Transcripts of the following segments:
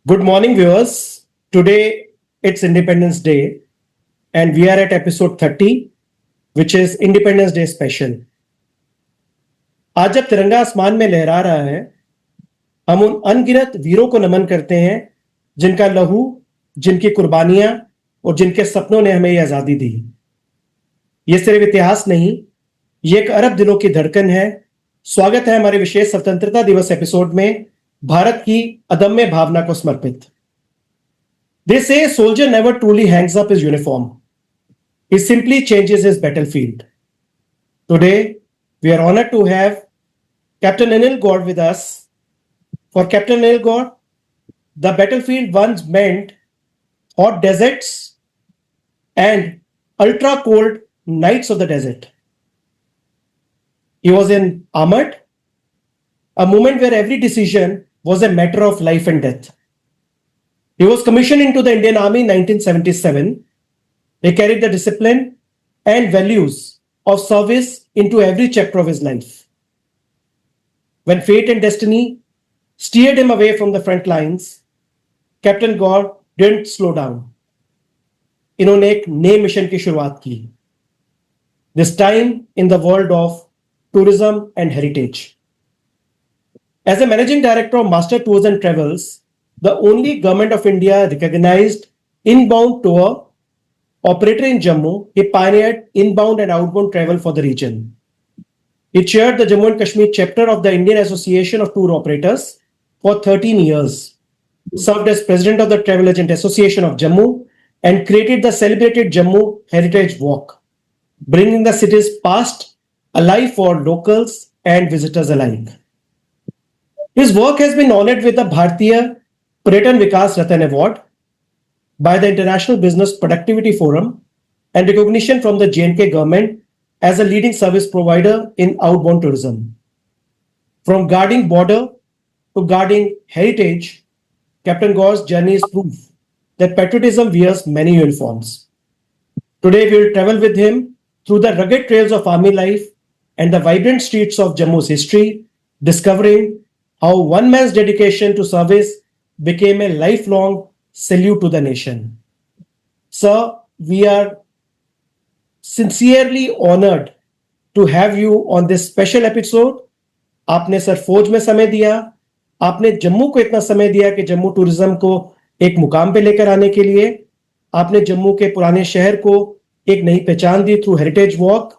Good morning, viewers. Today it's Independence Day, and we are at episode 30, which is Independence Day special. आज जब तिरंगा आसमान में लहरा रहा है, हम उन अनगिनत वीरों को नमन करते हैं जिनका लहू, जिनकी कुर्बानियां और जिनके सपनों ने हमें ये आजादी दी। ये सिर्फ इतिहास नहीं, ये एक अरब दिलों की धड़कन है। स्वागत है हमारे विशेष स्वतंत्रता दिवस एपिसोड में भारत की अदम्य भावना को समर्पित। They say a soldier never truly hangs up his uniform. He simply changes his battlefield. Today, we are honored to have Captain Anil Gour with us. For Captain Anil Gour, the battlefield once meant hot deserts and ultra cold nights of the desert. He was in Ahmad, a moment where every decision was a matter of life and death. He was commissioned into the Indian Army in 1977. He carried the discipline and values of service into every chapter of his life. When fate and destiny steered him away from the front lines, Captain Gour didn't slow down. इन्होंने एक नए mission की शुरुआत की. This time in the world of tourism and heritage. As a managing director of Master Tours and Travels, the only government of India recognized inbound tour operator in Jammu, he pioneered inbound and outbound travel for the region. He chaired the Jammu and Kashmir Chapter of the Indian Association of Tour Operators for 13 years, served as president of the Travel Agent Association of Jammu, and created the celebrated Jammu Heritage Walk, bringing the city's past alive for locals and visitors alike. His work has been honored with the Bharatiya Paryatan Vikas Ratan Award by the International Business Productivity Forum and recognition from the J&K government as a leading service provider in outbound tourism. From guarding border to guarding heritage, Captain Gour's journey is proof that patriotism wears many uniforms. Today we will travel with him through the rugged trails of army life and the vibrant streets of Jammu's history, discovering how one man's dedication to service became a lifelong salute to the nation. Sir, we are sincerely honored to have you on this special episode. आपने sir फौज में समय दिया, आपने जम्मू को इतना समय दिया कि जम्मू टूरिज्म को एक मुकाम पे लेकर आने के लिए, आपने जम्मू के पुराने शहर को एक नई पहचान दी through heritage walk.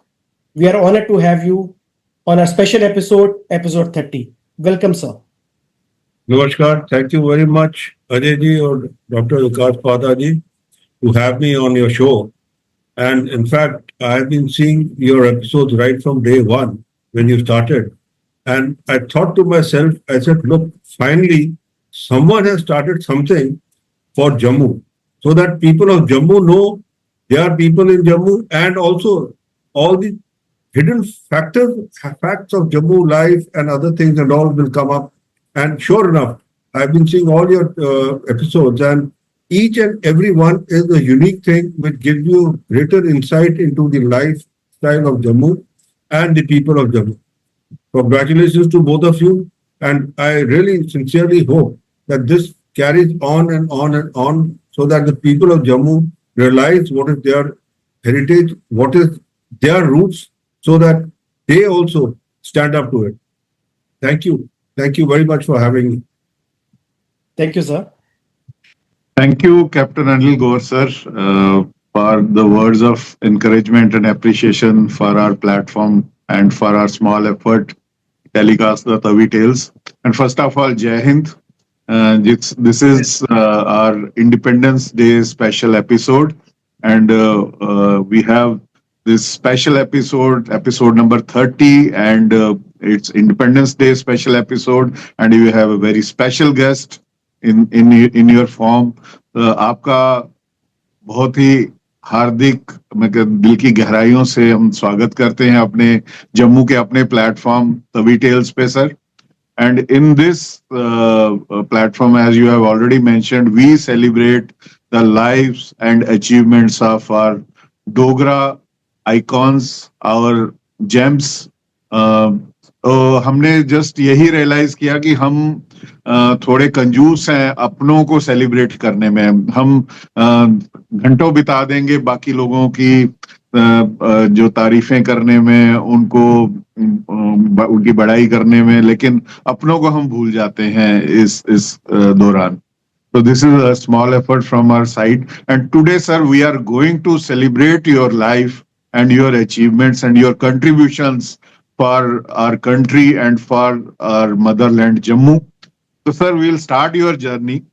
We are honored to have you on our special episode, episode 30. Welcome, sir. Namaskar. Thank you very much, Ajay ji or Dr. Vikas Pada ji, to have me on your show. And in fact, I have been seeing your episodes right from day one when you started. And I thought to myself, I said, look, finally, someone has started something for Jammu so that people of Jammu know there are people in Jammu, and also all the hidden facts of Jammu life and other things and all will come up. And sure enough, I've been seeing all your episodes, and each and every one is a unique thing which gives you greater insight into the lifestyle of Jammu and the people of Jammu. Congratulations to both of you, and I really sincerely hope that this carries on and on and on so that the people of Jammu realize what is their heritage, what is their roots, so that they also stand up to it. Thank you. Thank you very much for having me. Thank you, sir. Thank you, Captain Anil Gour, sir, for the words of encouragement and appreciation for our platform and for our small effort telecast the Tavi Tales. And first of all, Jai Hind. This is our Independence Day special episode, and we have this special episode number 30, and it's Independence Day special episode, and we have a very special guest in your form. आपका बहुत ही हार्दिक दिल की गहराइयों से हम स्वागत करते हैं अपने जम्मू के अपने प्लेटफॉर्म तवी टेल्स पे, sir. And in this platform, as you have already mentioned, we celebrate the lives and achievements of our Dogra icons, our gems, हमने जस्ट यही रियलाइज किया कि हम थोड़े कंजूस हैं अपनों को सेलिब्रेट करने में। हम घंटों बिता देंगे बाकी लोगों की जो तारीफें करने में, उनको उनकी बड़ाई करने में, लेकिन अपनों को हम भूल जाते हैं इस दौरान। So this is a small effort from our side. And today, sir, we are going to celebrate your life and your achievements and your contributions for our country and for our motherland, Jammu. So, sir, we'll start your journey.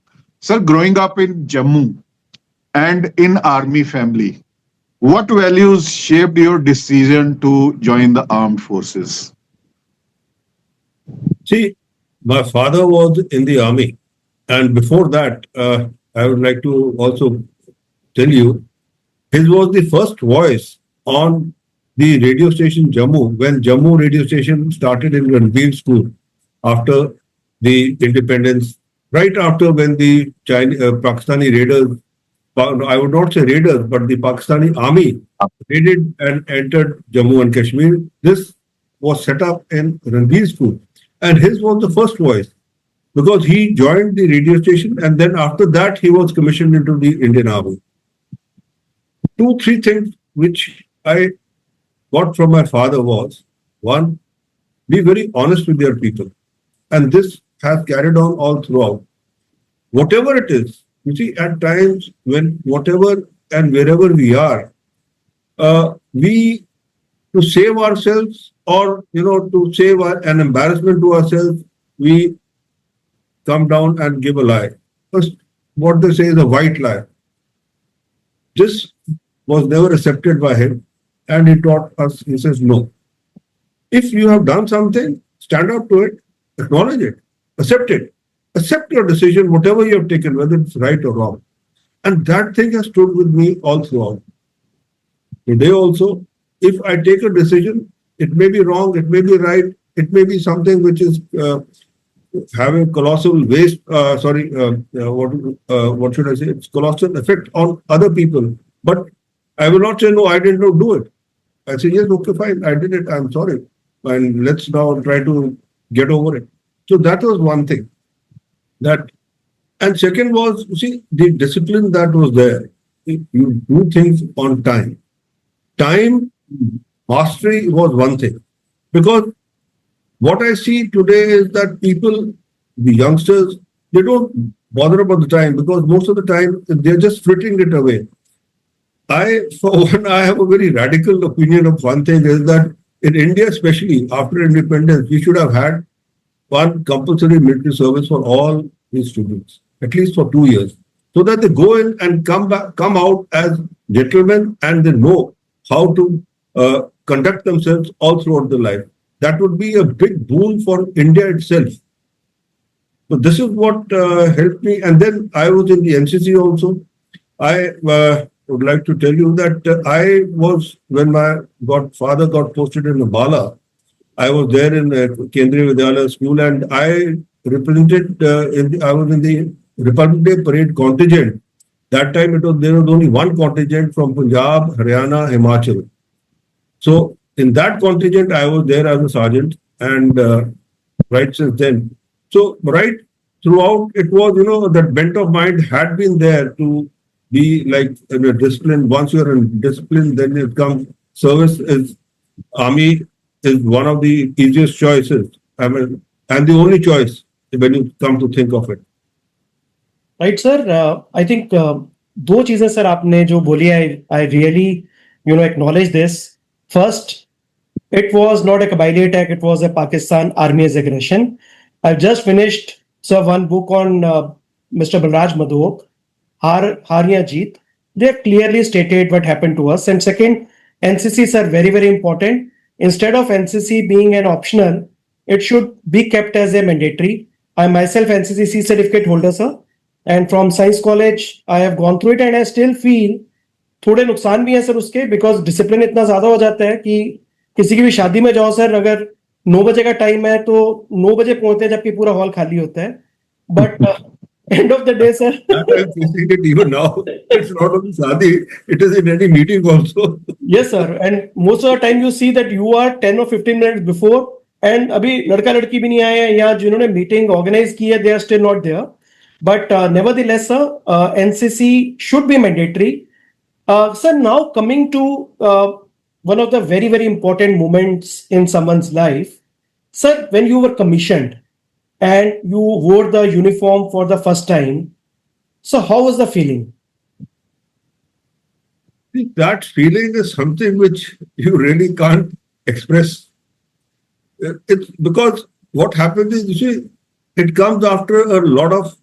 Sir, growing up in Jammu and in army family, what values shaped your decision to join the armed forces? See, my father was in the army. And before that, I would like to also tell you, his was the first voice on the radio station Jammu when Jammu radio station started in Ranveer School after the independence, right after when the Pakistani raiders, I would not say raiders, but the Pakistani army raided and entered Jammu and Kashmir. This was set up in Ranveer School, and his was the first voice, because he joined the radio station and then after that he was commissioned into the Indian Army. 2-3 things which I got from my father was, one, be very honest with your people. And this has carried on all throughout. Whatever it is, you see, at times when whatever and wherever we are, we, to save ourselves or, to save an embarrassment to ourselves, we come down and give a lie. First, what they say is a white lie. This was never accepted by him, and he taught us, he says, no. If you have done something, stand up to it, acknowledge it, accept it. Accept your decision, whatever you have taken, whether it's right or wrong. And that thing has stood with me all throughout. Today also, if I take a decision, it may be wrong, it may be right, it may be something which is having colossal waste, what should I say? It's colossal effect on other people. But I will not say, no, I did not do it. I say, yes, okay, fine, I did it, I'm sorry. And let's now try to get over it. So that was one thing. And second was, you see, the discipline that was there. You do things on time. Time mastery was one thing. Because what I see today is that people, the youngsters, they don't bother about the time because most of the time they're just frittering it away. For one, I have a very radical opinion of one thing is that in India, especially after independence, we should have had one compulsory military service for all the students, at least for 2 years, so that they go in and come out as gentlemen and they know how to conduct themselves all throughout their life. That would be a big boon for India itself. So this is what helped me. And then I was in the NCC also. I would like to tell you that I was, when my father got posted in Ambala, I was there in Kendriya Vidyalaya school and I represented, I was in the Republic Day Parade contingent. That time there was only one contingent from Punjab, Haryana, Himachal. So in that contingent, I was there as a sergeant and right since then. So right throughout, it was, that bent of mind had been there to be like in a discipline. Once you're in discipline, then it comes service army is one of the easiest choices. I mean, and the only choice when you come to think of it. Right, sir. I think दो चीजें sir आपने जो बोली I really acknowledge this. First, it was not a Kabyle attack, it was a Pakistan Army's aggression. I've just finished, sir, one book on Mr. Balraj Madhok, Har Ya Jeet. They have clearly stated what happened to us. And second, NCCs are very, very important. Instead of NCC being an optional, it should be kept as a mandatory. I myself NCC certificate holder, sir. And from Science College, I have gone through it and I still feel थोड़े नुकसान भी है sir उसके, because discipline इतना ज्यादा हो जाता है कि किसी की भी शादी में जाओ सर, अगर 9 बजे का टाइम है तो 9 बजे पहुंचते हैं जबकि पूरा हॉल खाली होता है. But end of the day, sir. I'm facing it even now. It's not only shadi, it is in any meeting also. Yes, sir. And most of the time you see that you are 10 or 15 minutes before and अभी लड़का लड़की भी नहीं आए हैं या जिन्होंने meeting organise की है, they are still not there. But nevertheless, sir, NCC should be mandatory. Sir, now coming to one of the very, very important moments in someone's life. Sir, when you were commissioned and you wore the uniform for the first time, so how was the feeling? That feeling is something which you really can't express. It's because what happens is, you see, it comes after a lot of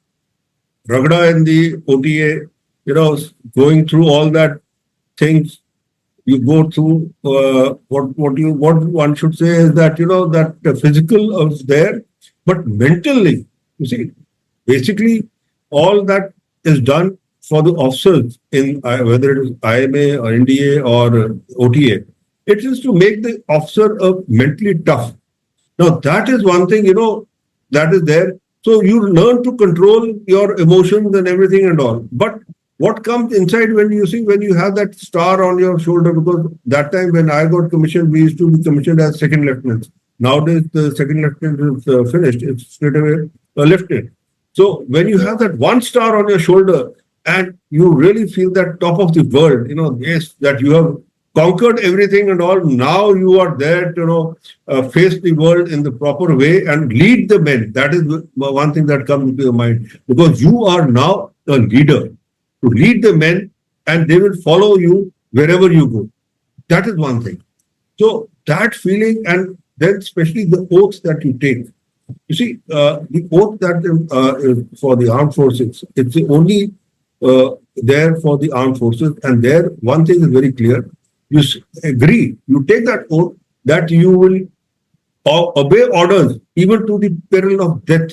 ragda in the OTA, going through all that things. You go through what one should say is that that the physical is there, but mentally, you see, basically all that is done for the officers in whether it is IMA or NDA or OTA. It is to make the officer mentally tough. Now that is one thing that is there. So you learn to control your emotions and everything and all. But what comes inside when you have that star on your shoulder, because that time when I got commissioned, we used to be commissioned as second lieutenants. Nowadays, the second lieutenant is finished; it's straight away lifted. So when you have that one star on your shoulder and you really feel that top of the world, yes, that you have conquered everything and all. Now you are there to face the world in the proper way and lead the men. That is one thing that comes into your mind, because you are now a leader to lead the men, and they will follow you wherever you go. That is one thing. So that feeling, and then especially the oaths that you take. You see, the oath that is for the armed forces, it's only there for the armed forces. And there, one thing is very clear. You agree, you take that oath that you will obey orders even to the peril of death.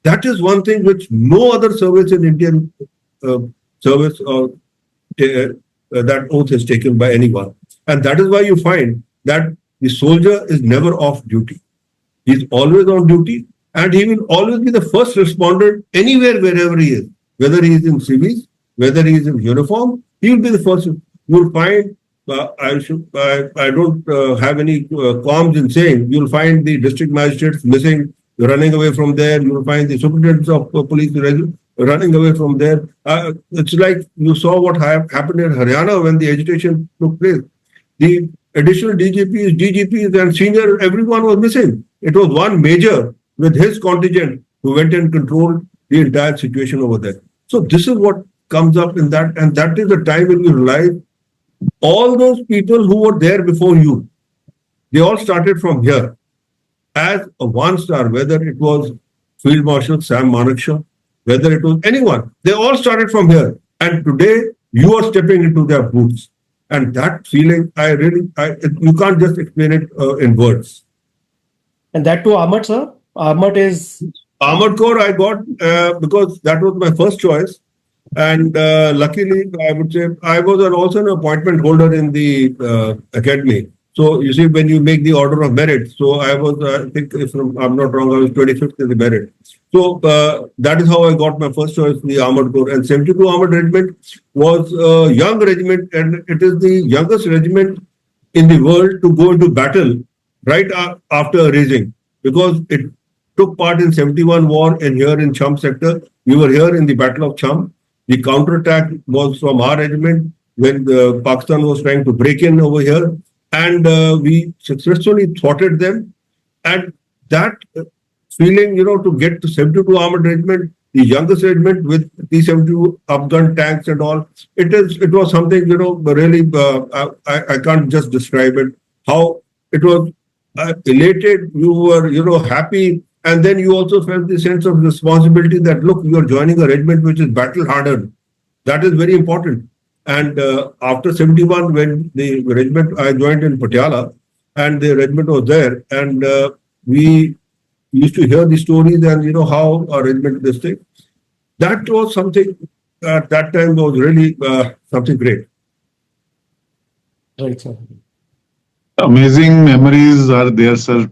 That is one thing which no other service in Indian service or that oath is taken by anyone. And that is why you find that the soldier is never off duty. He is always on duty, and he will always be the first responder anywhere, wherever he is. Whether he is in civils, whether he is in uniform, he will be the first. You will find, I don't have any qualms in saying, you will find the district magistrates missing, running away from there. You will find the superintendents of police running away from there. It's like you saw what happened in Haryana when the agitation took place. The additional DGPs, DGPs, and senior, everyone was missing. It was one major with his contingent who went and controlled the entire situation over there. So this is what comes up in that, and that is the time when you realize all those people who were there before you, they all started from here as a one-star, whether it was Field Marshal Sam Manekshaw, whether it was anyone, they all started from here. And today you are stepping into their boots. And that feeling, you can't just explain it in words. And that too, Armored, sir? Armored is... Armored Corps I got because that was my first choice. And luckily, I would say, I was also an appointment holder in the academy. So you see, when you make the order of merit, so I was, I think if I'm not wrong, I was 25th in the merit. So that is how I got my first choice, the Armored Corps. And 72 Armored Regiment was a young regiment, and it is the youngest regiment in the world to go into battle right after raising, because it took part in 71 war and here in Cham sector. We were here in the Battle of Cham. The counterattack was from our regiment when Pakistan was trying to break in over here. And we successfully thwarted them. And that feeling, to get to 72 Armored Regiment, the youngest regiment with T-72 upgun tanks and all, it was something, really, I can't just describe it. How it was elated, you were, happy. And then you also felt the sense of responsibility that, look, you are joining a regiment which is battle hardened. That is very important. And after 71, when the regiment, I joined in Patiala, and the regiment was there, and we used to hear the stories and how our regiment this thing. That was something at that time was really something great. Right, sir. Amazing memories are there, sir.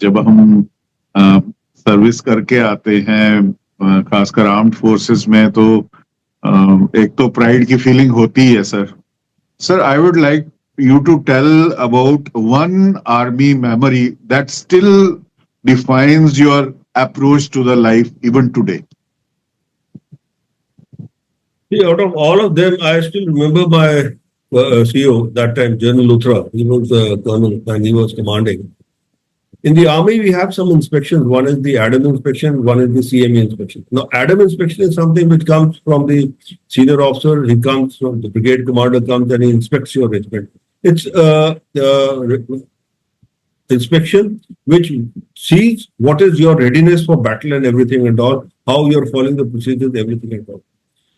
जब हम service करके आते हैं खासकर armed forces में, तो एक तो प्राइड की फीलिंग होती है sir. Sir, I would like you to tell about one army memory that still defines your approach to the life even today. See, out of all of them, I still remember my CEO that time, General Luthra. He was the colonel and he was commanding. In the army, we have some inspections. One is the ADAM inspection, one is the CME inspection. Now, ADAM inspection is something which comes from the senior officer. He comes from the brigade commander, comes and he inspects your regiment. It's inspection which sees what is your readiness for battle and everything and all, how you're following the procedures, everything and all.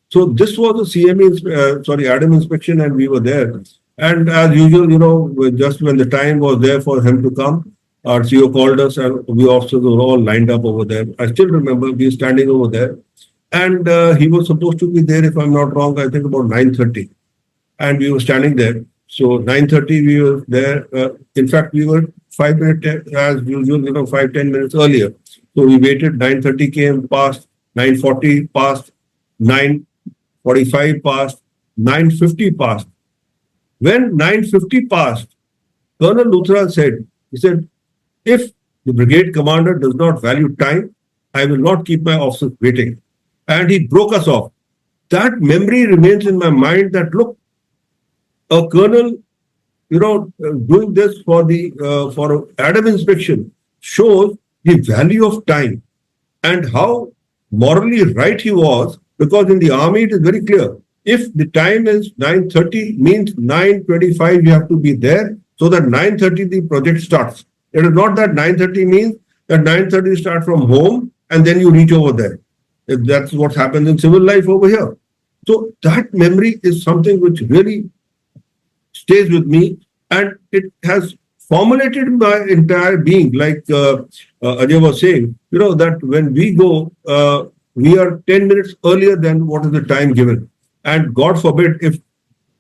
So this was a CME, ADAM inspection, and we were there. And as usual, just when the time was there for him to come, our CEO called us, and we officers were all lined up over there. I still remember we were standing over there, and he was supposed to be there, if I'm not wrong, I think about 9:30, and we were standing there. So 9:30 we were there. In fact, we were 5 minutes as usual, 5-10 minutes earlier. So we waited. 9:30 came past, 9:40 passed, 9:45 passed, 9:50 passed. When 9:50 passed, Colonel Luthra said, he said, if the brigade commander does not value time, I will not keep my officers waiting. And he broke us off. That memory remains in my mind that, look, a colonel, doing this for ADAM inspection shows the value of time and how morally right he was, because in the army it is very clear. If the time is 9:30, means 9:25 you have to be there, so that 9:30 the project starts. It is not that 9:30 means that 9:30 start from home and then you reach over there. That's what happens in civil life over here. So that memory is something which really stays with me, and it has formulated my entire being. Like Ajay was saying, that when we go, we are 10 minutes earlier than what is the time given. And God forbid if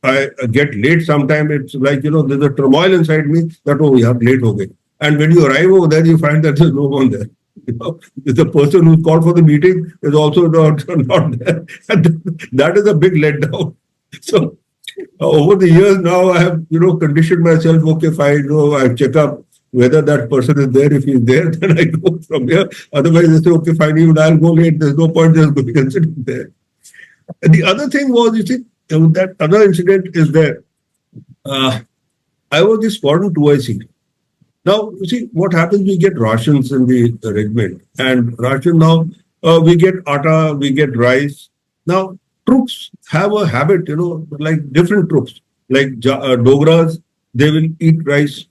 I get late sometime, it's like, there's a turmoil inside me that, we are late ho gaye. And when you arrive over there, you find that there's no one there. The person who's called for the meeting is also not there. And that is a big letdown. So over the years now, I have, conditioned myself, okay, fine, I check up whether that person is there. If he's there, then I go from here. Otherwise, I say, okay, fine, even I'll go late. There's no point just going and sitting there. And the other thing was, that other incident is there. I was the squadron 2IC. Now, you see, what happens, we get rations in the regiment. And ration now, we get atta, we get rice. Now, troops have a habit, like different troops. Like Dogras, they will eat rice,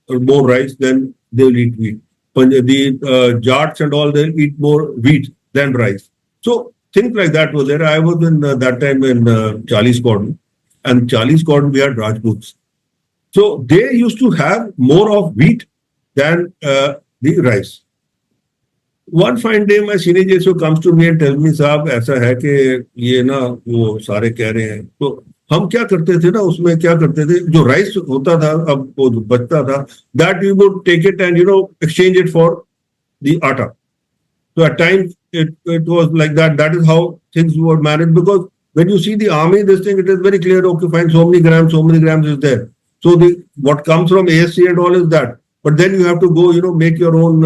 or more rice than they will eat wheat. The Jats and all, they'll eat more wheat than rice. So, things like that were there. I was in that time in Charlie Squadron. And Charlie Squadron, we had Rajputs. So they used to have more of wheat than the rice. One fine day, my senior JSO comes to me and tells me, साहब ऐसा है कि ये ना वो सारे कह रहे हैं. तो हम क्या करते थे ना, उसमें क्या करते थे, जो राइस होता था, अब वो बचता था, that we would take it and exchange it for the atta. So at times it was like that. That is how things were managed, because when you see the army, this thing, it is very clear. Okay, fine, so many grams is there. So what comes from ASC and all is that. But then you have to go, make your own.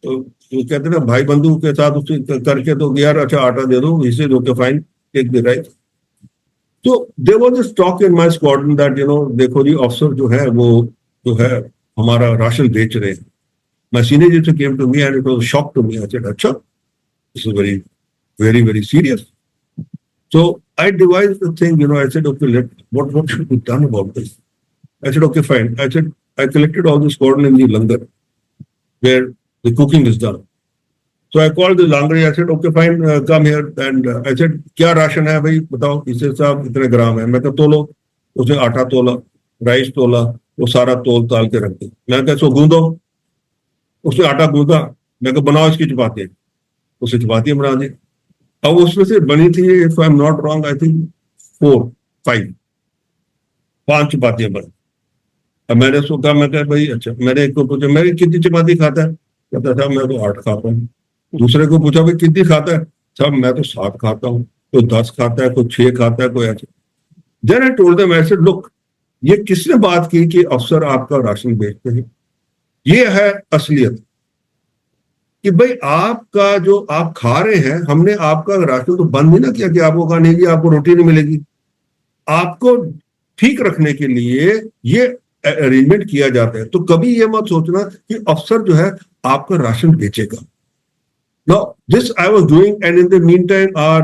कहते हैं ना, भाई बंधु के साथ उससे करके तो यार अच्छा आटा दे दो, he said okay fine, take the rice. So there was this talk in my squadron that देखो जी officer जो है वो जो है हमारा राशन बेच रहे हैं. My senior just came to me and it was a shock to me. I said, अच्छा, this is very, very, very serious. So I devised the thing, I said, okay, what should be done about this? I said, okay, fine. I said, I collected all the squadron in the langar where the cooking is done. So I called the langari. I said, okay, fine, come here. And I said, क्या ration है भाई बताओ. He said, साहब इतने ग्राम है. मैं कहा तोलो. उसने आटा तोला, राइस तोला, वो सारा तोल ताल के रख दी. मैं कहा सो गूंदो. उसने आटा गूंदा. मैं कहा बनाओ इसकी चपाती. उसने चपाती बना दी. अब उसमें से बनी थी, if I'm not wrong, I think 5 चपातियां बनी. अब मैंने सोचा, मैं कहा भाई अच्छा, मैंने एक को पूछा मैं कितनी चपाती खाता है, कहता था मैं तो 8 खाता हूँ. दूसरे को पूछा भाई कितनी खाता है, साहब मैं तो 7 खाता हूँ. कोई 10 खाता है, कोई 6 खाता है, कोई ऐसे. Then I told them, I said, look, ये किसने बात की कि अफसर आपका राशन बेचते हैं? ये है असलियत कि भाई आपका जो आप खा रहे हैं, हमने आपका राशन तो बंद नहीं ना किया कि आपको खाने की आपको रोटी नहीं मिलेगी। आपको ठीक रखने के लिए ये अरेंजमेंट किया जाता है। तो कभी ये मत सोचना कि अफसर जो है आपका राशन बेचेगा। Now, this I was doing, and in the meantime, our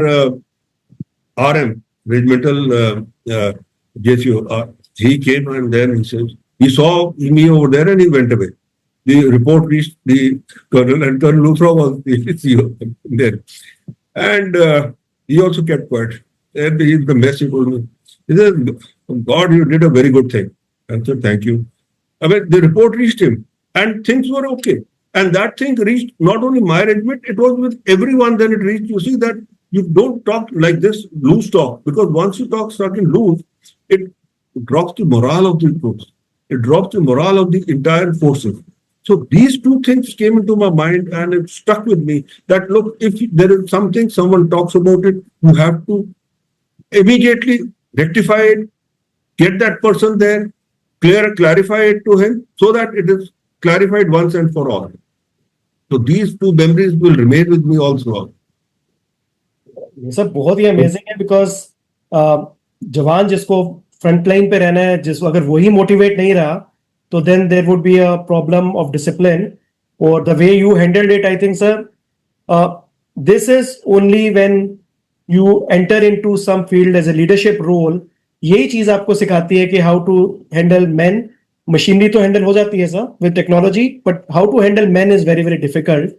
RM, regimental JCO, he came and then he says, he saw me over there and he went away. The report reached the colonel, and Colonel Luthra was the CEO there. And he also kept quiet. And he's the mess he told me. He said, God, you did a very good thing. I said, thank you. I mean, the report reached him and things were okay. And that thing reached not only my regiment, it was with everyone. Then it reached, you see that you don't talk like this, loose talk, because once you talk starting loose, it drops the morale of the troops. It drops the morale of the entire forces. So these two things came into my mind and it stuck with me that look, if there is something, someone talks about it, you have to immediately rectify it, get that person there, clarify it to him so that it is clarified once and for all. So these two memories will remain with me all throughout. ये सब बहुत ही amazing है because जवान जिसको front line पे रहना है, जिसको अगर वही मोटिवेट नहीं रहा तो then there would be a problem of discipline. और the way you handled it, I think sir, this is only when you enter into some field as a leadership role, यही चीज आपको सिखाती है कि how to handle man. Machinery तो handle हो जाती है sir with technology, but how to handle man is very very difficult.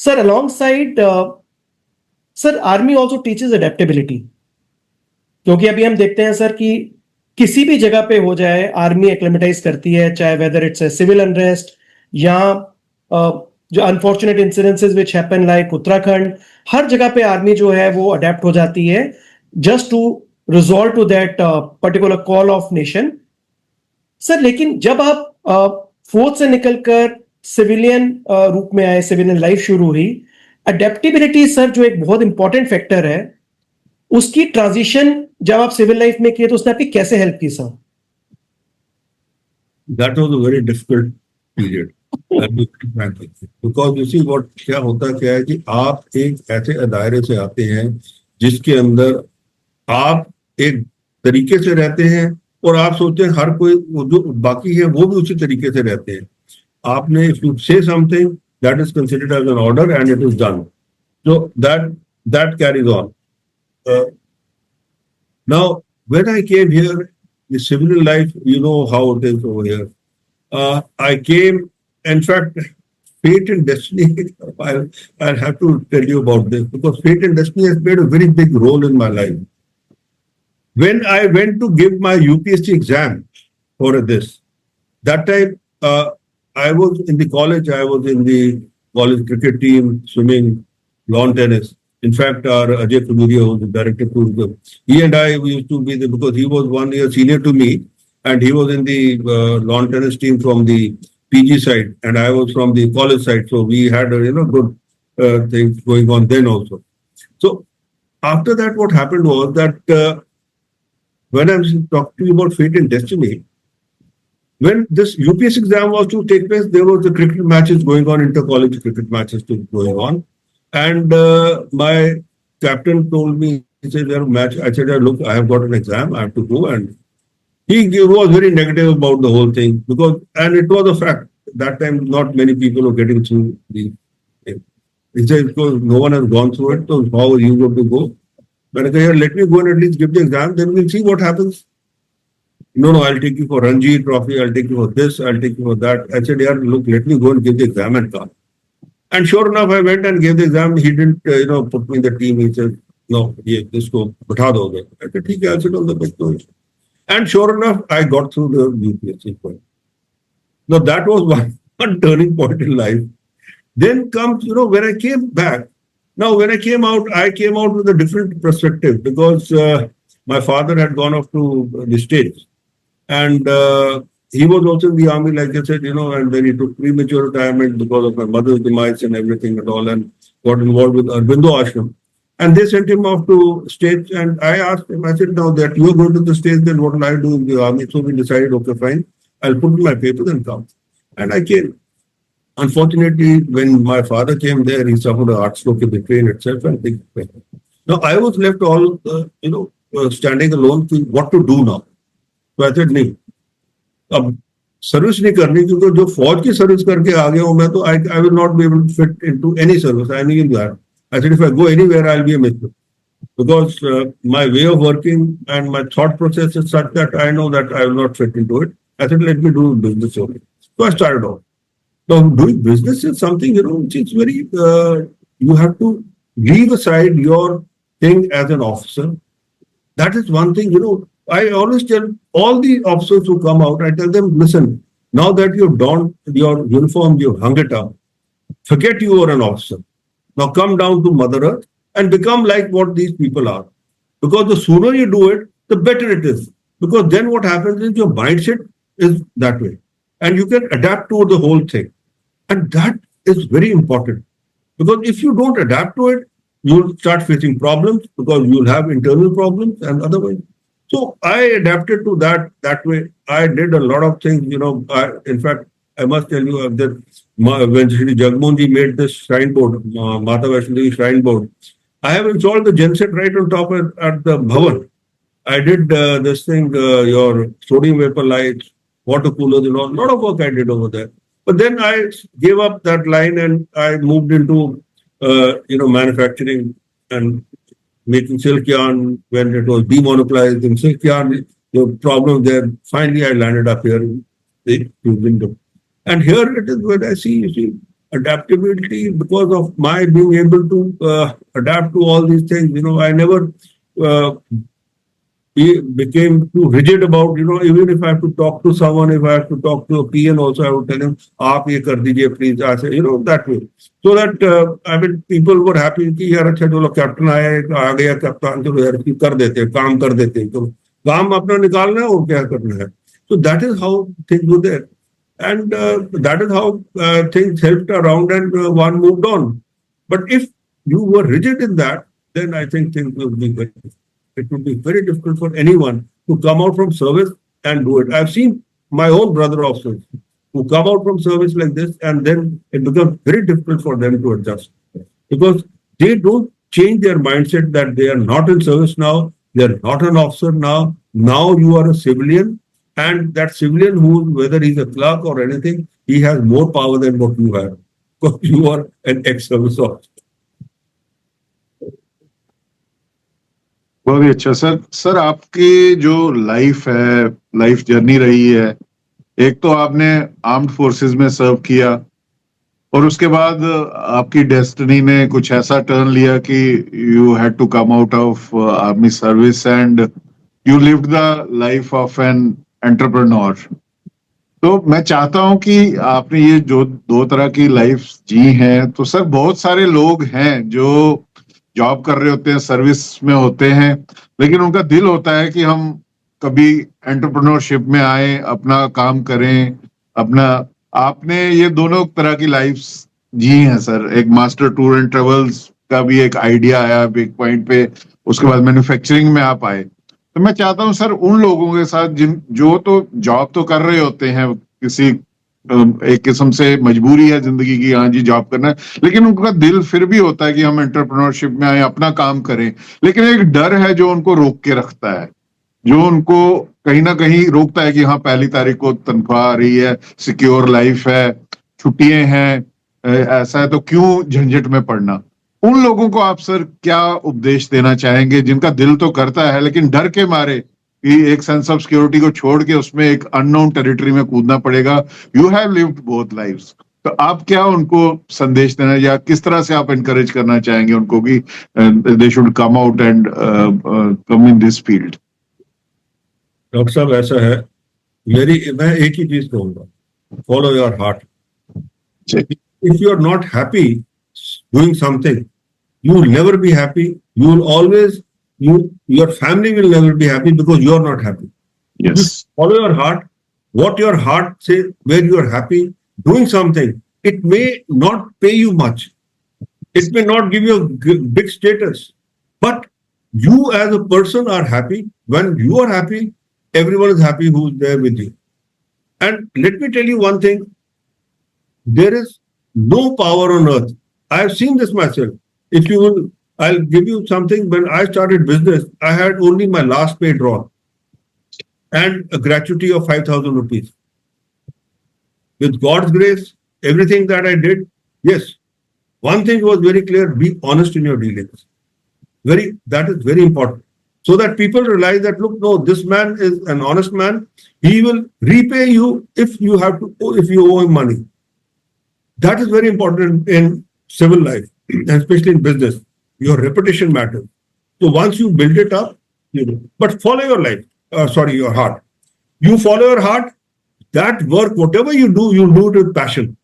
Sir alongside sir army also teaches adaptability, क्योंकि अभी हम देखते हैं सर कि किसी भी जगह पे हो जाए आर्मी एक्लेमेटाइज करती है, चाहे whether it's a civil unrest या जो unfortunate incidences which happen like Uttarakhand, हर जगह पे आर्मी जो है वो अडेप्ट हो जाती है just to resolve to that particular call of nation. Sir लेकिन जब आप फोर्थ से निकलकर सिविलियन रूप में आए, सिविलियन लाइफ शुरू हुई, अडेप्टेबिलिटी सर जो एक बहुत इंपॉर्टेंट फैक्टर है, उसकी ट्रांजिशन जब आप सिविल लाइफ में किए तो उसने आपकी कैसे हेल्प की sir? That was a very difficult period. Because you see what क्या होता क्या है कि आप एक ऐसे दायरे से आते हैं जिसके अंदर आप एक तरीके से रहते हैं और आप सोचते हैं हर कोई जो बाकी है वो भी उसी तरीके से रहते हैं। आपने if you say something that is considered as an order and it is done. So that carries on. Now, when I came here, the civilian life, you know how it is over here. I came, in fact, fate and destiny, I'll have to tell you about this because fate and destiny has played a very big role in my life. When I went to give my UPSC exam for this, that time I was in the college, I was in the college cricket team, swimming, lawn tennis. In fact, our Ajay Kuduria, who was the director, he and I we used to be there because he was 1 year senior to me, and he was in the lawn tennis team from the PG side, and I was from the college side. So we had good things going on then also. So after that, what happened was that when I was talking to you about fate and destiny, when this UPS exam was to take place, there was the cricket matches going on, inter-college cricket matches going on. And my captain told me, he said, there match. I said, look, I have got an exam, I have to go. And he was very negative about the whole thing because, and it was a fact, that time not many people were getting through the thing. He said, because no one has gone through it, so how are you going to go? But I said, let me go and at least give the exam, then we'll see what happens. No, I'll take you for Ranji Trophy, I'll take you for this, I'll take you for that. I said, yeah, look, let me go and give the exam and come. And sure enough, I went and gave the exam. He didn't, put me in the team. He said, no, this go, batha doge. I said, okay, I'll sit on the bench. And sure enough, I got through the UPSC point. Now, that was one turning point in life. Then comes, when I came back. Now, when I came out with a different perspective because my father had gone off to the States. And he was also in the army, like I said, and then he took premature retirement because of my mother's demise and everything and all, and got involved with Aurobindo Ashram. And they sent him off to States, and I asked him, I said, now that you are going to the States, then what will I do in the army? So we decided, okay, fine, I'll put in my papers and come. And I came. Unfortunately, when my father came there, he suffered a heart stroke in the train itself, and things went. Now I was left all, standing alone, thinking, what to do now? So I said, नहीं, अब service नहीं करनी, क्योंकि जो फौज की service करके आ गया हूं मैं, तो I will not be able to fit into any service. I knew that. I said, if I go anywhere, I'll be a misfit. Because my way of working and my thought process is such that I know that I will not fit into it. I said, let me do business only. So I started off. Now, doing business is something, which is very, you have to leave aside your thing as an officer. That is one thing, I always tell all the officers who come out, I tell them, listen, now that you've donned your uniform, you've hung it up, forget you are an officer. Now come down to Mother Earth and become like what these people are. Because the sooner you do it, the better it is. Because then what happens is your mindset is that way. And you can adapt to the whole thing. And that is very important. Because if you don't adapt to it, you'll start facing problems because you'll have internal problems and otherwise. So I adapted to that way. I did a lot of things, in fact, I must tell you that when Shri Jagmohan Ji made this shrine board, Mata Vaishno Devi shrine board, I have installed the genset right on top at the Bhavan. I did this thing, your sodium vapor lights, water coolers, a lot of work I did over there. But then I gave up that line and I moved into, manufacturing and making silk yarn when it was demonopolized in silk yarn. The problem there, finally I landed up here in the window. And here it is when I see, adaptability because of my being able to adapt to all these things. I never became too rigid about, even if I have to talk to someone, if I have to talk to a PN also, I would tell him, aap ye kar dijiye, please. I say, that way. So that, people were happy कि यार अच्छा चलो captain आ गया कप्तान चलो यार कर देते काम कर देते तो काम अपना निकालना है और क्या करना है. So that is how things were there. And that is how things helped around and one moved on. But if you were rigid in that, then I think things would be very difficult. It would be very difficult for anyone to come out from service and do it. I've seen my own brother officers who come out from service like this, and then it becomes very difficult for them to adjust because they don't change their mindset that they are not in service now, they are not an officer now. Now you are a civilian, and that civilian who, whether he's a clerk or anything, he has more power than what you have because you are an ex-service officer. बहुत ही अच्छा sir आपकी जो life journey रही है, एक तो आपने armed forces में सर्व किया और उसके बाद आपकी डेस्टिनी ने कुछ ऐसा टर्न लिया कि you had to come out of army service and you lived the life of an entrepreneur. तो मैं चाहता हूं कि आपने ये जो दो तरह की लाइफ जी हैं, तो सर बहुत सारे लोग हैं जो जॉब कर रहे होते हैं, सर्विस में होते हैं, लेकिन उनका दिल होता है कि हम कभी एंटरप्रेन्योरशिप में आए, अपना काम करें, आपने ये दोनों तरह की लाइफ जी हैं सर. एक मास्टर टूर एंड ट्रेवल्स का भी एक आइडिया आया एक पॉइंट पे, उसके बाद मैन्युफैक्चरिंग में आप आए. तो मैं चाहता हूं सर उन लोगों के साथ जो तो जॉब तो कर रहे होते हैं, किसी एक किस्म से मजबूरी है जिंदगी की, हाँ जी जॉब करना है, लेकिन उनका दिल फिर भी होता है कि हम एंटरप्रेन्योरशिप में आए, अपना काम करें, लेकिन एक डर है जो उनको रोक के रखता है, जो उनको कहीं ना कहीं रोकता है कि हाँ 1 तारीख को तनख्वाह आ रही है, सिक्योर लाइफ है, छुट्टियां हैं, ऐसा है तो क्यों झंझट में पड़ना. उन लोगों को आप सर क्या उपदेश देना चाहेंगे जिनका दिल तो करता है लेकिन डर के मारे कि एक सेंस ऑफ सिक्योरिटी को छोड़ के उसमें एक अननोन टेरिटरी में कूदना पड़ेगा. You have lived both lives, तो आप क्या उनको संदेश देना या किस तरह से आप एनकरेज करना चाहेंगे उनको कि they should come out and come in this field. Doctor साहब ऐसा है, मैं एक ही चीज कहूंगा, follow your heart. If you are not happy doing something, you will never be happy. You will always, your family will never be happy because you are not happy. Yes. You follow your heart. What your heart says, where you are happy, doing something. It may not pay you much. It may not give you a big status. But you as a person are happy. When you are happy, everyone is happy who's there with you. And let me tell you one thing, there is no power on earth. I have seen this myself. If you will, I'll give you something. When I started business, I had only my last pay drawn and a gratuity of 5,000 rupees. With God's grace, everything that I did, yes, one thing was very clear, be honest in your dealings. That is very important. So that people realize that, look, no, this man is an honest man. He will repay you if you owe him money. That is very important in civil life, and especially in business. Your reputation matters. So once you build it up, you know, but follow your life. Your heart. You follow your heart. That work, whatever you do it with passion.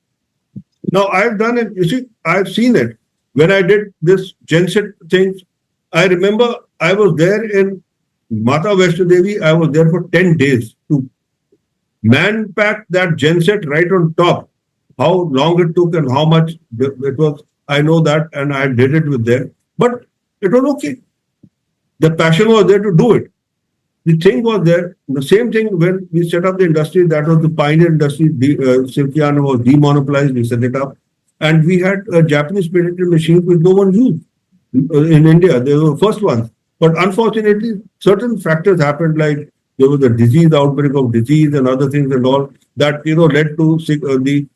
Now I've done it. You see, I've seen it. When I did this genset thing, I remember I was there in Mata Vaishno Devi. I was there for 10 days to man pack that genset right on top. How long it took and how much it was, I know that, and I did it with them. But it was okay. The passion was there to do it. The thing was there. The same thing when we set up the industry, that was the pioneer industry. Silkiana was demonopolized, we set it up. And we had a Japanese patented machine which no one used in India. They were the first ones. But unfortunately, certain factors happened, like there was a disease, outbreak of disease and other things and all that, led to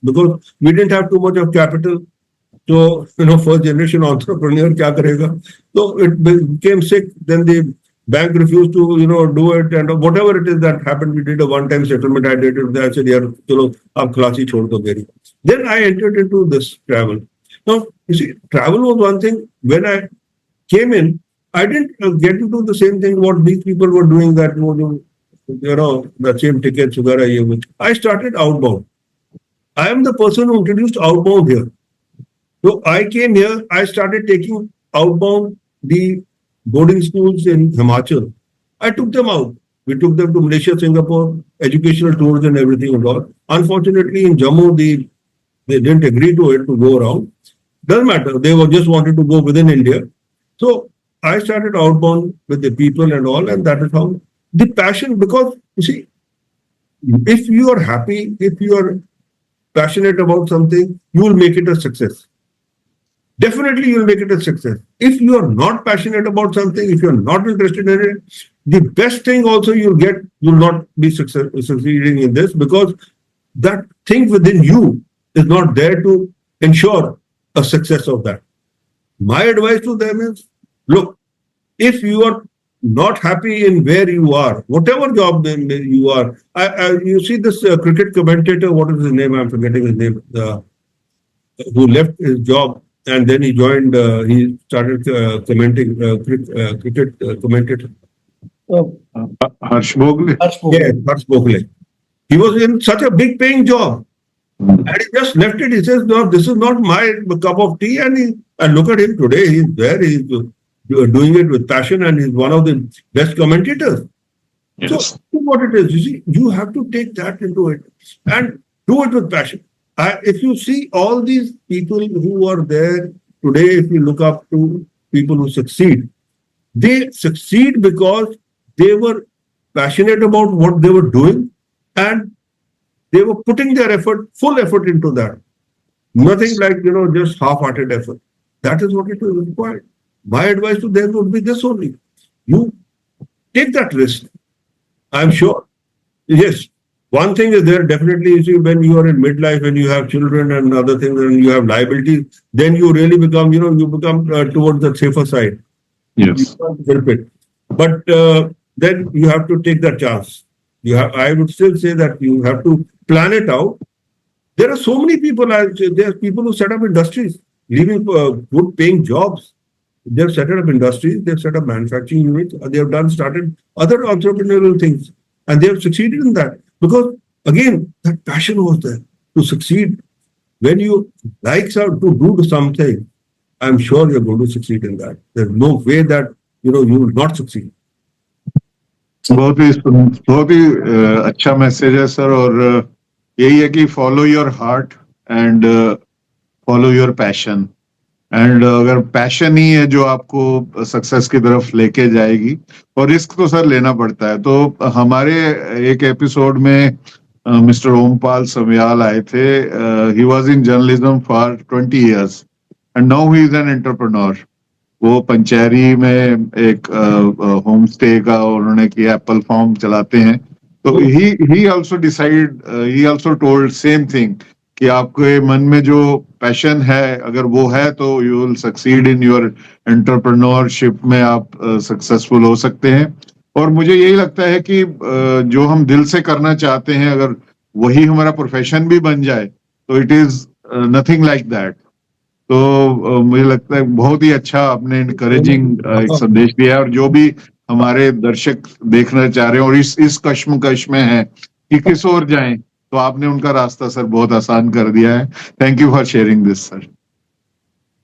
because we didn't have too much of capital. So, first generation entrepreneur, kya karega? So it became sick. Then the bank refused to, do it, and whatever it is that happened, we did a one-time settlement. I did it. I said, yeah, chalo, ab khlasi chhod do meri. Then I entered into this travel. Now, you see, travel was one thing. When I came in, I didn't get to do the same thing what these people were doing, that, the same tickets, I started outbound. I am the person who introduced outbound here. So I came here, I started taking outbound the boarding schools in Himachal. I took them out. We took them to Malaysia, Singapore, educational tours and everything and all. Unfortunately, in Jammu, they didn't agree to it to go around. Doesn't matter. They just wanted to go within India. So I started outbound with the people and all, and that is how the passion, because you see, if you are happy, if you are passionate about something, you will make it a success. Definitely you will make it a success. If you are not passionate about something, if you are not interested in it, the best thing also you'll not be succeeding in this, because that thing within you is not there to ensure a success of that. My advice to them is, look, if you are not happy in where you are, whatever job you are, you see this cricket commentator, what is his name? I'm forgetting his name, who left his job and then he joined, he started commenting, cricket commentator. Harsh Bogle. Yeah, Harsh Bogle. He was in such a big paying job. And he just left it. He says, no, this is not my cup of tea. And look at him today. He's there. He's doing it with passion and he's one of the best commentators. Yes. So what it is, you see, you have to take that into it and do it with passion. If you see all these people who are there today, if you look up to people who succeed, they succeed because they were passionate about what they were doing and they were putting their effort, full effort into that. Nothing like, just half-hearted effort. That is what it is required. My advice to them would be this only. You take that risk. I'm sure. Yes. One thing is there, definitely, you see, when you are in midlife, when you have children and other things, and you have liabilities, then you really become, you become towards the safer side. Yes. You can't help it. But then you have to take that chance. I would still say that you have to plan it out. There are so many people, there are people who set up industries, leaving good paying jobs. They've set up industries, they've set up manufacturing units, they have started other entrepreneurial things, and they have succeeded in that. Because again, that passion was there to succeed. When you like to do something, I'm sure you're going to succeed in that. There's no way that you will not succeed. बहुत ही अच्छा message है sir, और यही है कि follow your heart and follow your passion. And अगर passion ही है जो आपको सक्सेस की तरफ लेके जाएगी, और रिस्क तो सर लेना पड़ता है। तो हमारे एक एपिसोड में मिस्टर ओमपाल समयाल आए थे। He was in journalism for 20 years and now he is an entrepreneur. वो पंचैरी में एक होम स्टे का उन्होंने किया, एप्पल फार्म चलाते हैं। तो ही आल्सो डिसाइड, ही आल्सो टोल्ड सेम थिंग कि आपके मन में जो पैशन है अगर वो है तो you will succeed in your entrepreneurship में, आप सक्सेसफुल हो सकते हैं। और मुझे यही लगता है कि जो हम दिल से करना चाहते हैं अगर वही हमारा प्रोफेशन भी बन जाए तो it is nothing like that. तो मुझे लगता है बहुत ही अच्छा आपने इनकरेजिंग एक संदेश दिया है। और जो भी हमारे दर्शक देखना चाह रहे हैं और इस कश्मकश में है कि किस ओर जाएं, तो आपने उनका रास्ता सर बहुत आसान कर दिया है। Thank you for sharing this sir.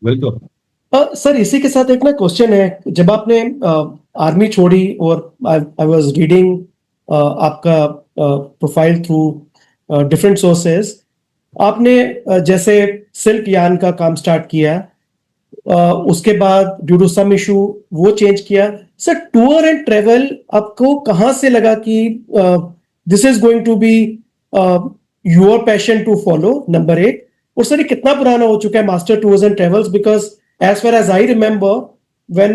Welcome. Sir इसी के साथ एक ना क्वेश्चन है, जब आपने आर्मी छोड़ी और आई वाज रीडिंग आपका प्रोफाइल थ्रू डिफरेंट सोर्सेज, आपने जैसे सिल्क यान का काम स्टार्ट किया, उसके बाद ड्यू टू सम इशू वो चेंज किया। सर टूर एंड ट्रेवल आपको कहाँ से लगा कि this is going to be your passion to follow, number एक। और सर ये कितना पुराना हो चुका है Master tours and Travels? Because as far as I remember, when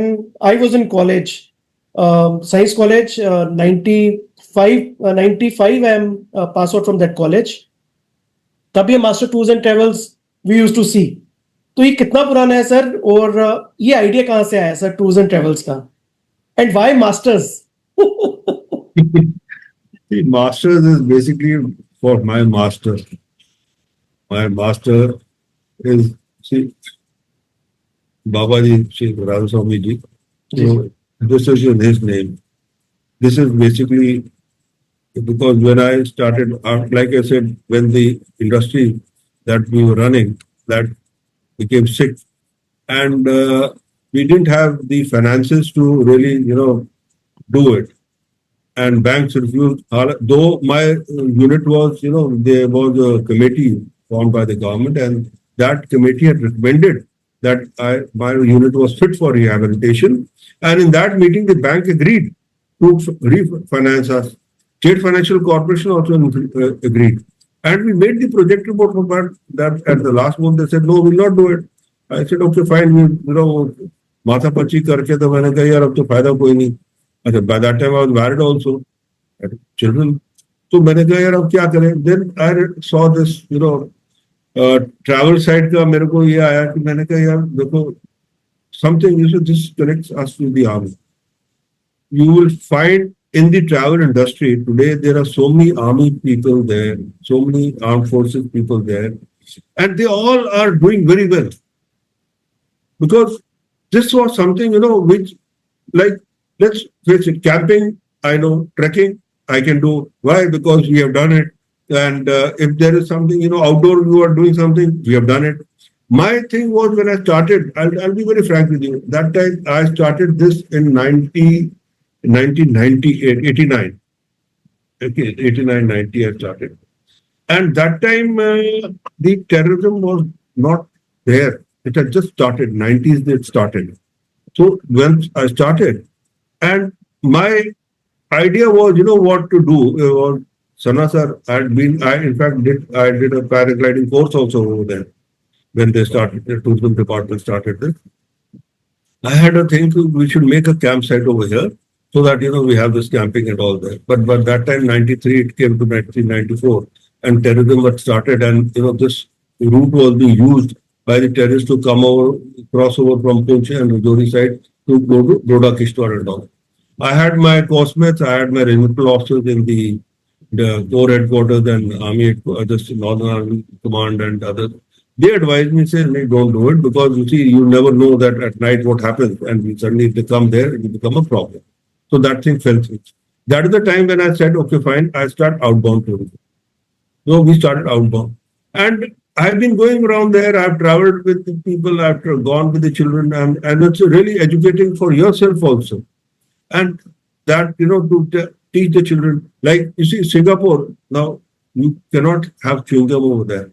I was in college, science college, 95 I am pass out from that college. तब ये master tours and travels we use to see. तो ये कितना पुराना है sir, और ये idea कहाँ से आया सर टूर्स एंड ट्रेवल्स का, and why masters? See, masters is basically for my master. My master is, see, Babaji Sri Radhaswamy ji. So this is his name. This is basically because when I started, like I said, when the industry that we were running that became sick, and we didn't have the finances to really, do it, and banks refused. Though my unit was, there was a committee formed by the government, and that committee had recommended that my unit was fit for rehabilitation. And in that meeting, the bank agreed to refinance us. State Financial Corporation also agreed. And we made the project report for that. At the last month, they said, no, we'll not do it. I said, okay, fine. माथा पच्ची करके तो मैंने कहा यार अब तो फायदा कोई नहीं। अच्छा, by that time I was married also, had children. तो मैंने कहा यार अब क्या करें? Then I saw this, travel side का मेरे को ये आया कि मैंने कहा यार देखो, something this connects us to the army. You will find in the travel industry today there are so many army people there, so many armed forces people there, and they all are doing very well because this was something which, like, let's face it, camping I know, trekking I can do. Why? Because we have done it. And if there is something, outdoor, you are doing something, we have done it. My thing was when I started, I'll be very frank with you. That time I started this in 1998, 89. Okay, 89, 90 I started. And that time the terrorism was not there. It had just started, 90s it started. So when I started, and my idea was, what to do. Sana sir I did a paragliding course also over there when they started, the tourism department started this. I had a thing we should make a campsite over here so that, we have this camping and all that. But that time, 93, it came to 1994 and terrorism had started, and, this route was being used by the terrorists to come over, cross over from Punch and Rajouri side to go to Doda Kishtwar and all. I had my course-mates, I had my regimental officers in the Corps headquarters and Army, just Northern Army Command and others. They advised me, say, no, don't do it because you see, you never know that at night what happens, and suddenly if they come there, it will become a problem. So that thing fell through. That is the time when I said, okay, fine, I start outbound tourism. So we started outbound. And I've been going around there, I've traveled with the people, I've gone with the children, and it's really educating for yourself also. And that, to teach the children, like, you see, Singapore, now, you cannot have chewing gum over there.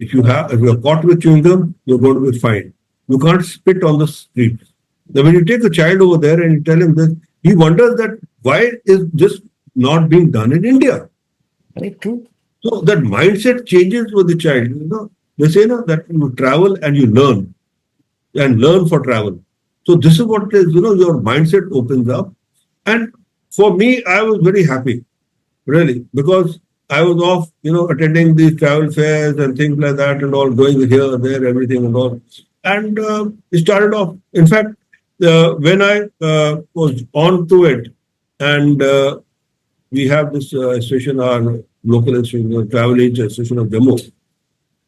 If you are caught with chewing gum, you're going to be fined. You can't spit on the street. Then when you take a child over there and you tell him this, he wonders that why is this not being done in India? Very true. So that mindset changes with the child. They say that you travel and you learn and learn for travel. So this is what is, your mindset opens up. And for me, I was very happy, really, because I was off, attending these travel fairs and things like that and all, going here, there, everything and all. And it started off, in fact, when I was on to it, and we have this association, our local association, travel agent association of Jammu.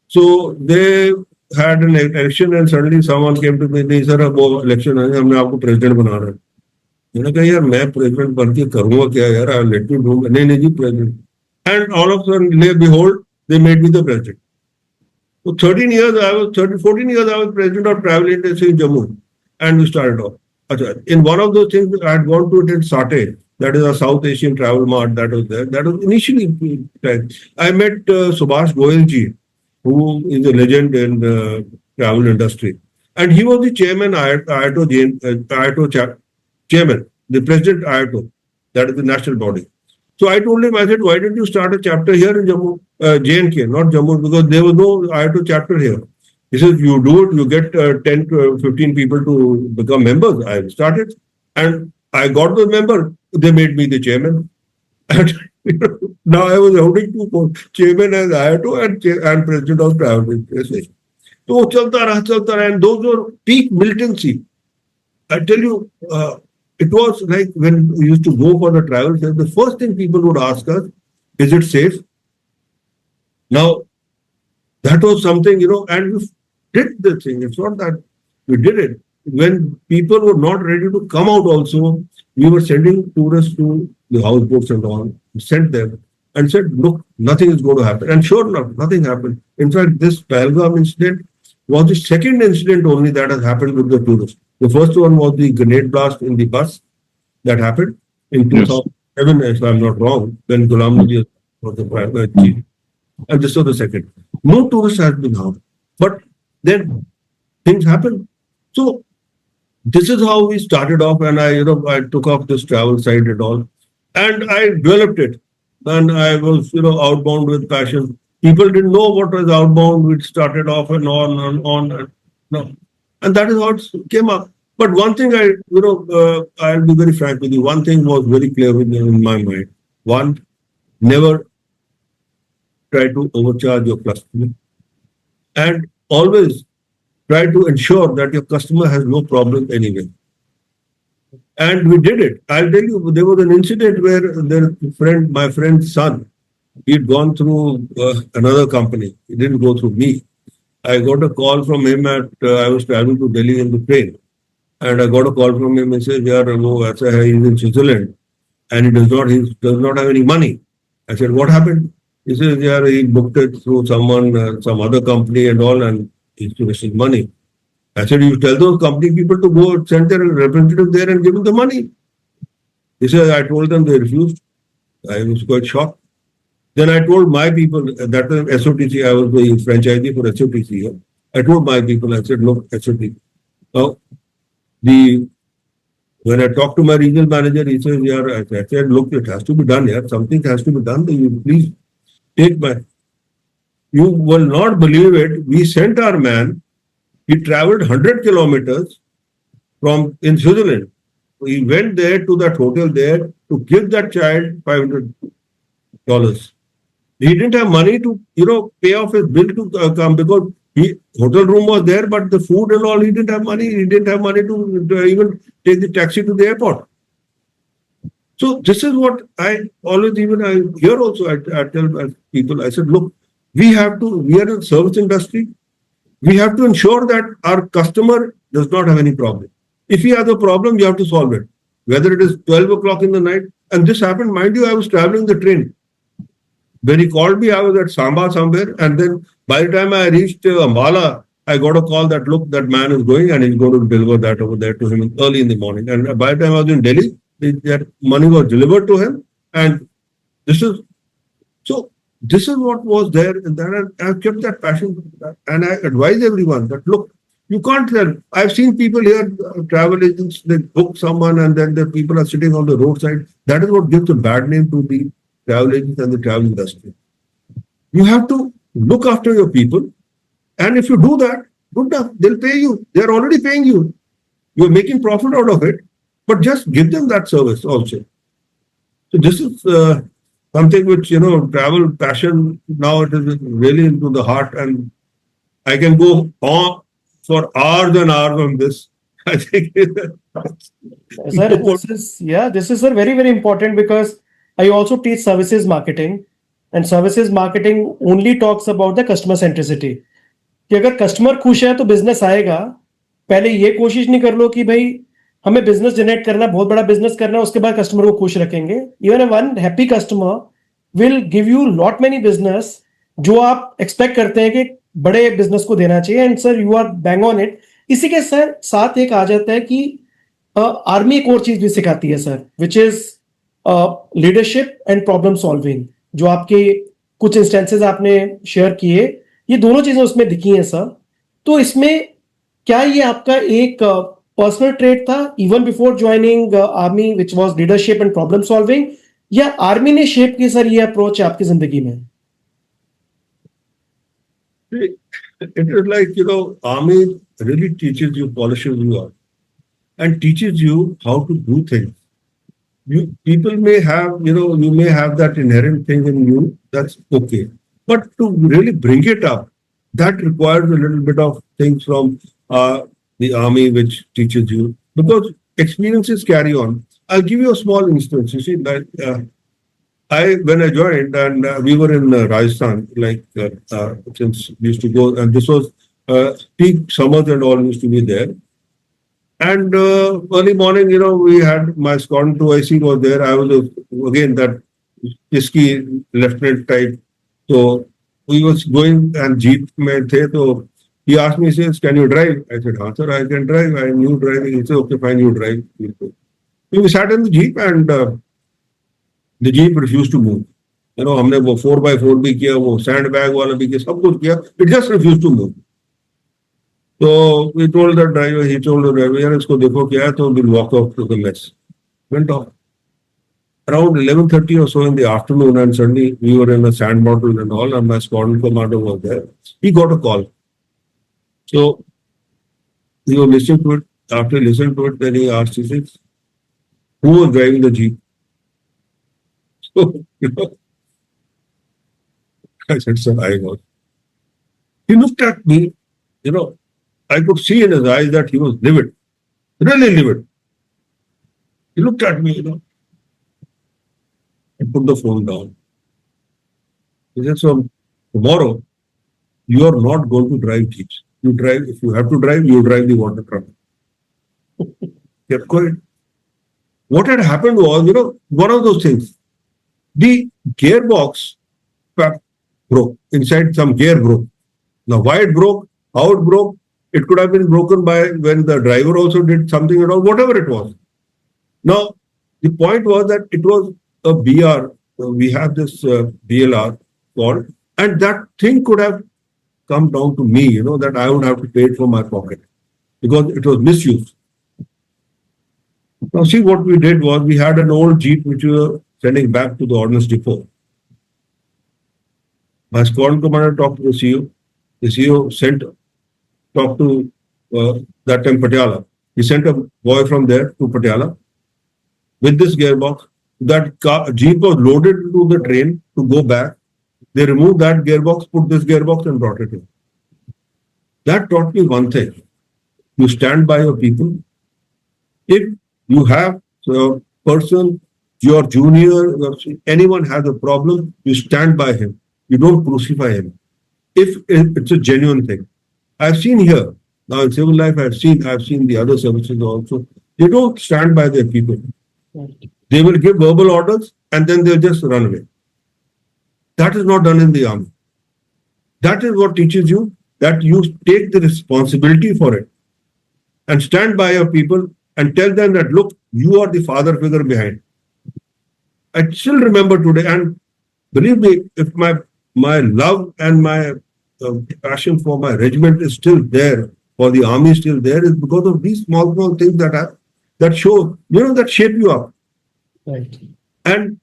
So they had an election and suddenly someone came to me, नहीं sir अब वो election है हमने आपको president बना रहे हैं. मैंने कहा यार मैं president बन के करूँगा क्या यार, let me do, नहीं नहीं जी president. And all of a sudden, behold, they made me the president. So 14 years I was president of travel agency in Jammu, and we started off. In one of those things, I had gone to it in Sate, that is a South Asian travel mart that was there. That was initially, I met Subhash Goyal ji, who is a legend in the travel industry. And he was the chairman, IATO chairman, the president IATO, that is the national body. So I told him, I said, why didn't you start a chapter here in Jammu, J&K, not Jammu, because there was no IATO chapter here. He says, you do it, you get 10 to 15 people to become members. I started and I got the member. They made me the chairman. And now I was holding two posts, chairman as IATO and president of travel association. So chalta raha, and those were peak militancy. I tell you, it was like when we used to go for the travel fair, the first thing people would ask us, is it safe? Now, that was something, and we did the thing. It's not that we did it. When people were not ready to come out also, we were sending tourists to the houseboats and all, sent them and said, look, nothing is going to happen. And sure enough, nothing happened. In fact, this Pahalgam incident was the second incident only that has happened with the tourists. The first one was the grenade blast in the bus that happened in 2007, if I'm not wrong, when Ghulam Nabi was the prime chief. And this was the second. No tourist has been harmed. But then things happen. So this is how we started off, and I took off this travel side and all, and I developed it. And I was, outbound with passion. People didn't know what was outbound. We started off and on and on. And that is how it came up. But one thing I'll be very frank with you. One thing was very clear in my mind. One, never try to overcharge your customer. And always try to ensure that your customer has no problem anyway. And we did it. I'll tell you, there was an incident where my friend's son, he'd gone through another company. He didn't go through me. I got a call from him I was traveling to Delhi in the train. And I got a call from him and said, he's in Switzerland and he does not have any money. I said, what happened? He says, he booked it through someone, some other company and all, and he's wasting money. I said, you tell those company people to go send their representative there and give them the money. He said, I told them, they refused. I was quite shocked. Then I told my people, that was SOTC, I was the franchisee for SOTC here. I told my people, I said, look, SOTC. Now, when I talked to my regional manager, he says, I said, look, it has to be done here. Something has to be done. You please take you will not believe it. We sent our man. He traveled 100 kilometers from in Switzerland. He went there to that hotel there to give that child $500. He didn't have money to, pay off his bill to come because hotel room was there, but the food and all, he didn't have money. He didn't have money to even take the taxi to the airport. So this is what I always, here also, I tell people, I said, look, we are in the service industry. We have to ensure that our customer does not have any problem. If he has a problem, you have to solve it. Whether it is 12 o'clock in the night, and this happened, mind you, I was traveling the train. When he called me, I was at Samba somewhere, and then by the time I reached Ambala, I got a call that, look, that man is going and he's going to deliver that over there to him early in the morning. And by the time I was in Delhi, that money was delivered to him. And this is what was there. And then I kept that passion. And I advise everyone that, look, You can't tell. I've seen people here, travel agents, they book someone and then the people are sitting on the roadside. That is what gives a bad name to the travel agents and the travel industry. You have to look after your people. And if you do that, good enough, they'll pay you. They're already paying you. You're making profit out of it, but just give them that service also. So this is something which, travel passion, now it is really into the heart, and I can go on for hours and hours on this. I think Sir, this is sir, very, very important because I also teach services marketing, and services marketing only talks about the customer centricity. कि अगर customer खुश है तो business आएगा. पहले ये कोशिश नहीं कर लो कि भाई हमें बिजनेस जनरेट करना, बहुत बड़ा बिजनेस करना, उसके बाद कस्टमर को खुश रखेंगे. Even one happy customer will give you lot many business जो आप एक्सपेक्ट करते हैं कि बड़े बिजनेस को देना चाहिए. And sir you are bang on it. इसी के साथ एक आ जाता है कि आर्मी एक और चीज भी सिखाती है sir, which is leadership and problem solving. जो आपके कुछ इंस्टेंसेस आपने शेयर किए, ये दोनों चीजें उसमें दिखी हैं सर. तो इसमें क्या ये आपका एक पर्सनल ट्रेट था even before joining army, which was leadership and problem solving, या आर्मी ने शेप की सर ये अप्रोच आपकी जिंदगी में? it is like, army really teaches you, polishes you up, and teaches you how to do things. People may have, you may have that inherent thing in you, that's okay. But to really bring it up, that requires a little bit of things from the army, which teaches you, because experiences carry on. I'll give you a small instance. You see, like, when I joined, and we were in Rajasthan, since we used to go, and this was peak summers and all used to be there. And early morning, we had my squadron 2IC was there. I was again that risky lieutenant type. So we was going and jeep mein the. So he asked me, he says, "Can you drive?" I said, "Haan, sir, I can drive. I knew driving." He said, "Okay, fine, you drive." So we sat in the jeep, and the jeep refused to move. हमने वो 4x4 भी किया, वो sandbag वाला भी किया, सब कुछ किया. It just refused to move. So we told the driver, he told the driver, यार इसको देखो क्या है, तो we'll walk off to the mess. Went off. Around 11:30 or so in the afternoon, and suddenly we were in a sand bottle and all, and my squadron commander was there. He got a call. So he was listening to it. After listening to it, then he asked, he says, "Who was driving the jeep?" So, I said, "Sir, I was." He looked at me, I could see in his eyes that he was livid, really livid. He looked at me, and put the phone down. He said, "So tomorrow, you are not going to drive jeeps. You drive, if you have to drive, you drive the water truck." Kept quiet. What had happened was, one of those things. The gearbox broke. Inside, some gear broke. Now, why it broke, how it broke, it could have been broken by when the driver also did something at all, whatever it was. Now, the point was that it was a BR. We have this BLR called, and that thing could have come down to me, that I would have to pay it from my pocket because it was misused. Now, see, what we did was we had an old Jeep which we were sending back to the ordnance depot. My squadron commander talked to the CEO. The CEO talked to that time Patiala. He sent a boy from there to Patiala with this gearbox. That Jeep was loaded to the train to go back. They removed that gearbox, put this gearbox, and brought it in. That taught me one thing. You stand by your people. If you have a person, your junior, anyone has a problem, you stand by him. You don't crucify him. If it's a genuine thing. I've seen here, now in civil life, I've seen the other services also. They don't stand by their people. They will give verbal orders and then they'll just run away. That is not done in the army. That is what teaches you that you take the responsibility for it and stand by your people and tell them that, look, you are the father figure behind. I still remember today, and believe me, if my love and my passion for my regiment is still there, for the army still there is because of these small things that show, that shape you up. Right. And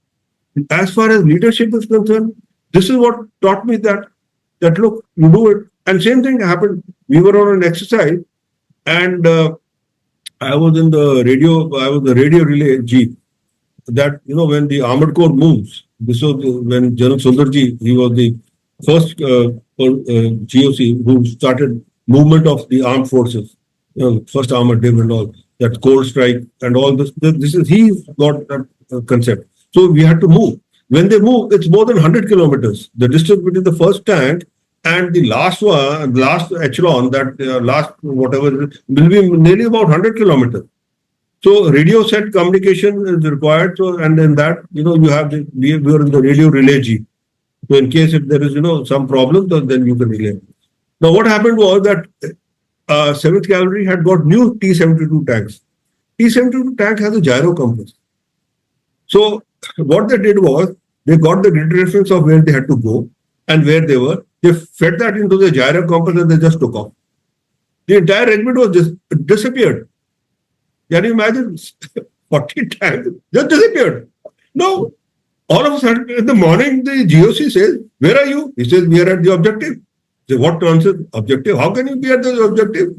as far as leadership is concerned, this is what taught me that look, you do it. And same thing happened. We were on an exercise, and I was the radio relay jeep. That when the armored corps moves, this was when General Sundarji, he was the first GOC who started movement of the armed forces. First armored div and all that cold strike and all this. This is he got that concept. So we had to move. When they move, it's more than 100 kilometers. The distance between the first tank and the last one, last echelon, that last whatever will be nearly about 100 kilometers. So radio set communication is required. So and then that you have we are in the radio relay G. So in case if there is some problem, then you can relay. Now what happened was that 7th Cavalry had got new T-72 tanks. T-72 tank has a gyro compass. So what they did was they got the grid reference of where they had to go and where they were. They fed that into the gyro compass and they just took off. The entire regiment was just disappeared. Can you imagine? 40 tanks just disappeared. No, all of a sudden in the morning the GOC says, "Where are you?" He says, "We are at the objective." Say, "What nonsense? Objective? How can you be at the objective?"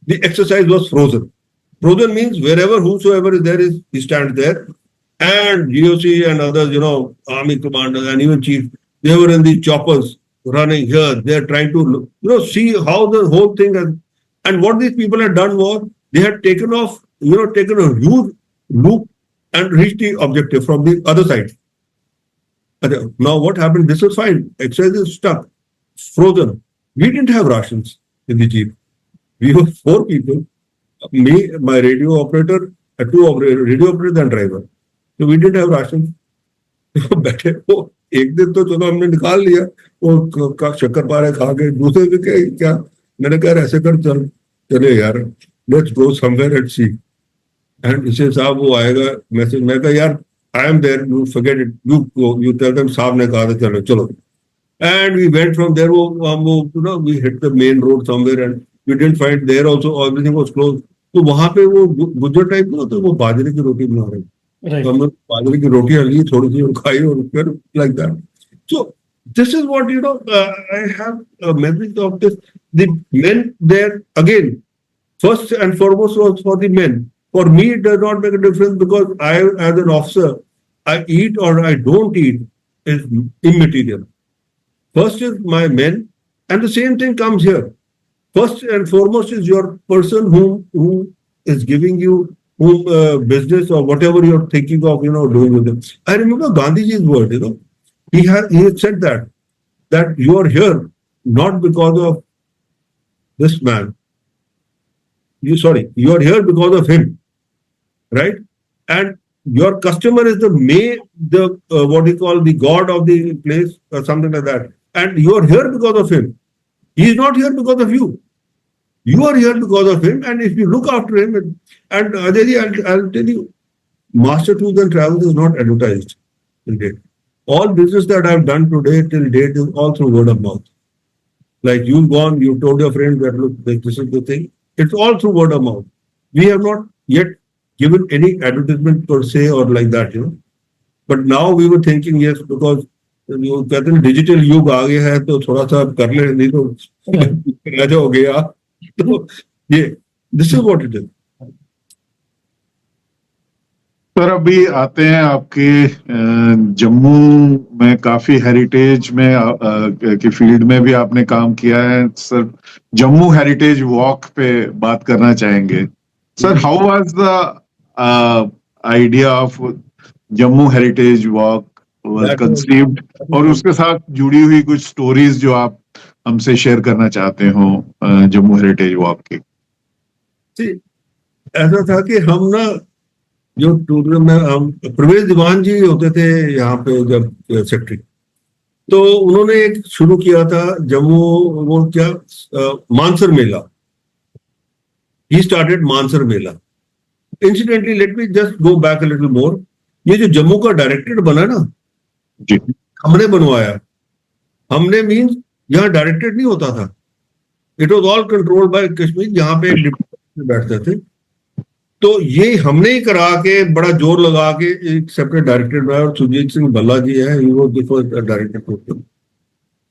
The exercise was frozen. Frozen means wherever whosoever is there he stands there. And GOC and others, army commanders and even chiefs, they were in the choppers running here. They're trying to, see how the whole thing has. And what these people had done was they had taken a huge loop and reached the objective from the other side. Now what happened? This was fine. Exercise is stuck, frozen. We didn't have rations in the jeep. We were 4 people. Me, my radio operator, 2 radio operators and driver. So we didn't have rations. बैठे वो एक दिन तो चलो हमने निकाल लिया वो शक्करपारे खा के दूसरे दिन क्या मैंने कहा ऐसे कर चले यार let's go somewhere at sea and इसे साहब वो आएगा मैसेज मैं कहा यार I am there you forget it you tell them साहब ने कहा था चलो चलो and we went from there वो we hit the main road somewhere and we didn't find there also everything was close तो वहां पे वो गुज्जर टाइप में तो वो बाजरे की रोटी बना रहे तो हमने बाजरे की रोटियां ली थोड़ी सी खाई और फिर like that so this is what I have a message of this. The men there again, first and foremost was for the men. For me, it does not make a difference because I, as an officer, I eat or I don't eat is immaterial. First is my men, and the same thing comes here. First and foremost is your person who is giving you business or whatever you're thinking of, doing with them. I remember Gandhiji's word, He had said that you are here not because of this man. You are here because of him, right? And your customer is what you call the god of the place or something like that. And you are here because of him. He is not here because of you. You are here because of him. And if you look after him, and Ajay, I'll tell you, Master Tours and Travels is not advertised today. All business that I've done today till date is all through word of mouth. Like you've gone, you told your friend that look, this is the thing. It's all through word of mouth. We have not yet given any advertisement per se or like that, But now we were thinking, yes, because कहते हैं digital युग आ गया है तो थोड़ा सा कर ले नहीं तो राजा हो गया तो ये this is what it is sir अभी आते हैं आपके जम्मू में काफी हेरिटेज में की फील्ड में भी आपने काम किया है सर जम्मू हेरिटेज वॉक पे बात करना चाहेंगे sir how was the idea of Jammu heritage walk was conceived और उसके साथ जुड़ी हुई कुछ स्टोरीज जो आप हमसे शेयर करना चाहते हो जम्मू हेरिटेज वॉक की ऐसा था कि हम ना जो टूर में हम प्रवेश दीवान जी होते थे यहाँ पे जब सेक्रेटरी तो उन्होंने एक शुरू किया था जम्मू वो क्या मानसर मेला ही started Mansar Mela incidentally let me just go back a little more ये जो जम्मू का डायरेक्टरेट बना ना हमने बनवाया हमने मीन्स यहाँ डायरेक्टरेट नहीं होता था it was all controlled by Kashmir, जहां पे एक डिप्टी बैठते थे। तो ये हमने ही करा के बड़ा जोर लगा के एक सेपरेट डायरेक्टर बनाया, और सुजीत सिंह भल्ला जी है, he was the first director.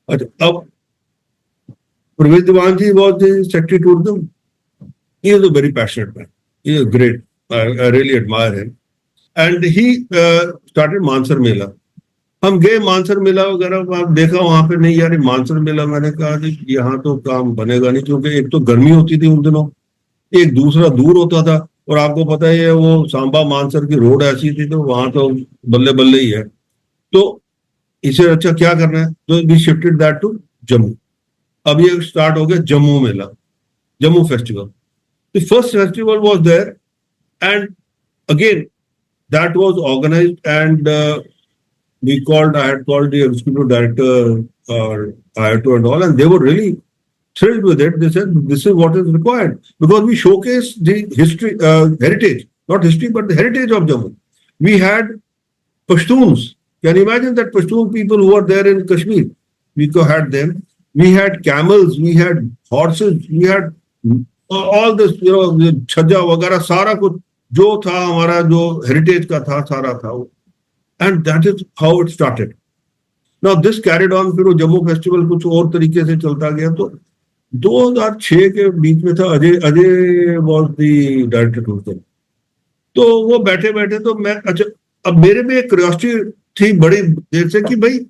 अच्छा, अब Pravesh Diwan ji was the secretary tourism. He is a very passionate man. He is great. I really admire him. And he started Mansar Mela. हम गए मानसर मेला वगैरह, आप देखा वहां पे, नहीं यार मानसर मेला, मैंने कहा कि यहाँ तो काम बनेगा नहीं, क्योंकि एक तो गर्मी होती थी उन दिनों, एक दूसरा दूर होता था, और आपको पता है वो सांबा मानसर की रोड ऐसी थी, तो वहां तो बल्ले बल्ले ही है। तो इसे अच्छा क्या करना है, तो we shifted that to Jammu. अब ये स्टार्ट हो गया Jammu Mela, Jammu festival. The first festival was there, and again that was organized, and I had called the executive director or IATO and all, and they were really thrilled with it. They said this is what is required, because we showcase the history, heritage, not history, but the heritage of Jammu. We had Pashtuns. Can you imagine that Pashtun people who were there in Kashmir? We had them. We had camels. We had horses. We had all this छज्जा वगैरह सारा कुछ जो था हमारा, जो heritage का था, सारा था वो। And that is how it started. Now this carried on. फिर वो जम्मू फेस्टिवल कुछ और तरीके से चलता गया। तो 2006 के बीच में था, Ajay was the director tourism. तो वो बैठे बैठे तो मैं, अच्छा अब मेरे में एक क्यूरियोसिटी थी बड़ी देर से कि भाई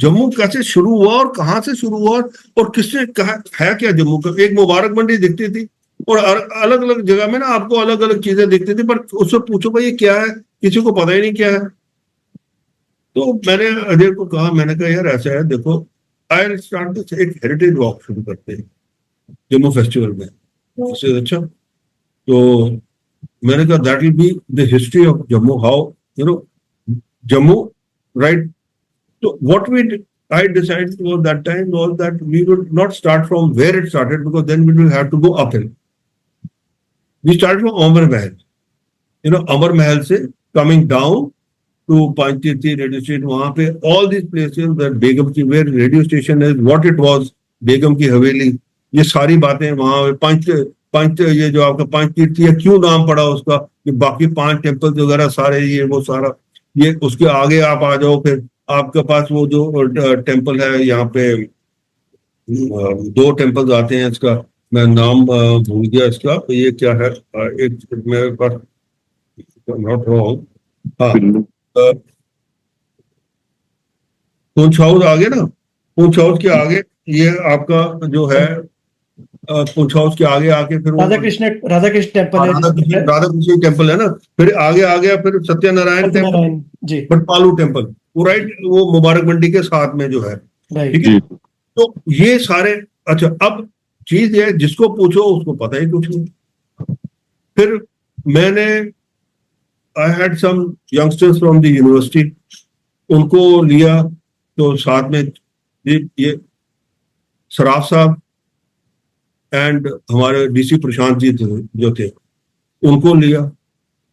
जम्मू कैसे शुरू हुआ और कहां से शुरू हुआ और किसने कहा है क्या जम्मू का। एक मुबारक मंडी दिखती थी, और अलग अलग जगह में ना आपको अलग अलग चीजें दिखती थी, पर उससे पूछो भाई ये क्या है, किसी को पता ही नहीं क्या है। तो मैंने अजय को कहा, मैंने कहा यार ऐसा है, देखो आई स्टार्ट दिस, एक हेरिटेज वॉक शुरू करते हैं जम्मू फेस्टिवल में। इससे अच्छा तो मैंने कहा that will be the history of Jammu, how Jammu, right. So what I decided was that time was that we would not start from where it started, because then we will have to go uphill. We started from Amar Mahal. Amar Mahal se coming down to Panchayati radio station, wahan pe all these places, that Begum ki where radio station is, what it was, Begum ki Haveli, ये सारी बातें वहां पंच ये जो आपका पांच तीर्थ है, क्यों नाम पड़ा उसका, ये बाकी 5 टेम्पल्स वगैरह सारे, ये वो सारा, ये उसके आगे आप आ जाओ, फिर आपके पास वो जो टेम्पल है यहाँ पे, 2 टेम्पल्स आते हैं, इसका मैं नाम भूल गया इसका, ये क्या है, एक मेरे पास, नॉट रॉन्ग, हाँ, पूंछ हाउस आगे ना, पूंछ हाउस के आगे ये आपका जो है, पूंछ हाउस के आगे आके फिर राधा कृष्ण टेम्पल है, राधा कृष्ण टेम्पल है ना, फिर आगे आ गया फिर सत्यनारायण टेम्पल जी, बटपालू टेम्पल, वो राइट, वो मुबारक मंडी के साथ में जो है, ठीक है। तो ये सारे, अच्छा अब चीज है, जिसको पूछो उसको पता ही कुछ नहीं। फिर मैंने, I had some youngsters from the university, उनको लिया, तो साथ में ये सराफ साहब एंड हमारे डीसी प्रशांत जी जो थे, उनको लिया,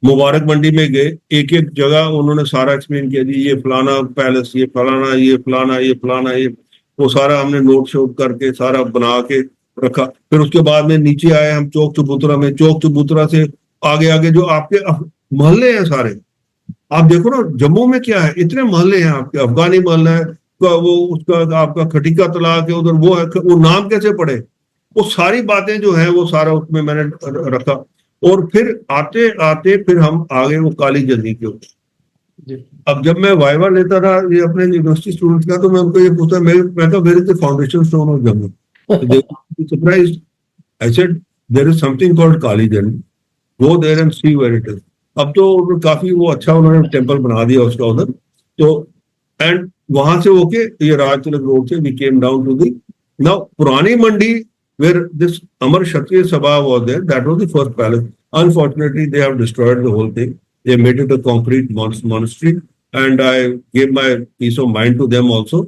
मुबारक मंडी में गए, एक एक जगह उन्होंने सारा एक्सप्लेन किया, जी ये फलाना पैलेस, ये फलाना, ये फलाना, ये फलाना, ये वो सारा हमने नोट शोट करके सारा बना के रखा। फिर उसके बाद में नीचे आए हम चौक चबूतरा में, चौक चबूतरा से आगे आगे जो आपके मोहल्ले हैं सारे, आप देखो ना जम्मू में क्या है, इतने मोहल्ले हैं आपके, अफगानी मोहल्ला है, वो उसका आपका खटीका तलाक है उधर, वो है, वो नाम कैसे पड़े, वो सारी बातें जो है वो सारा उसमें मैंने रखा। और फिर आते आते फिर हम आगे वो काली जल्दी के ऊपर। अब जब मैं वाइवा लेता था ये अपने यूनिवर्सिटी स्टूडेंट्स का, तो मैं उनको ये पूछता, मैं कहा where is the foundation stone of Jammu, surprised, I said there is something called Kali Jaldi, go there and see where it is. अब तो काफी वो अच्छा उन्होंने टेम्पल बना दिया उसका उधर। तो एंड वहां से होके ये राज तिलक रोड से we came down to the, now Purani Mandi where this Amar Kshatriya Sabha was there, that was the first palace. Unfortunately, they have destroyed the whole thing. They made it a concrete monastery, and I gave my peace of mind to them also.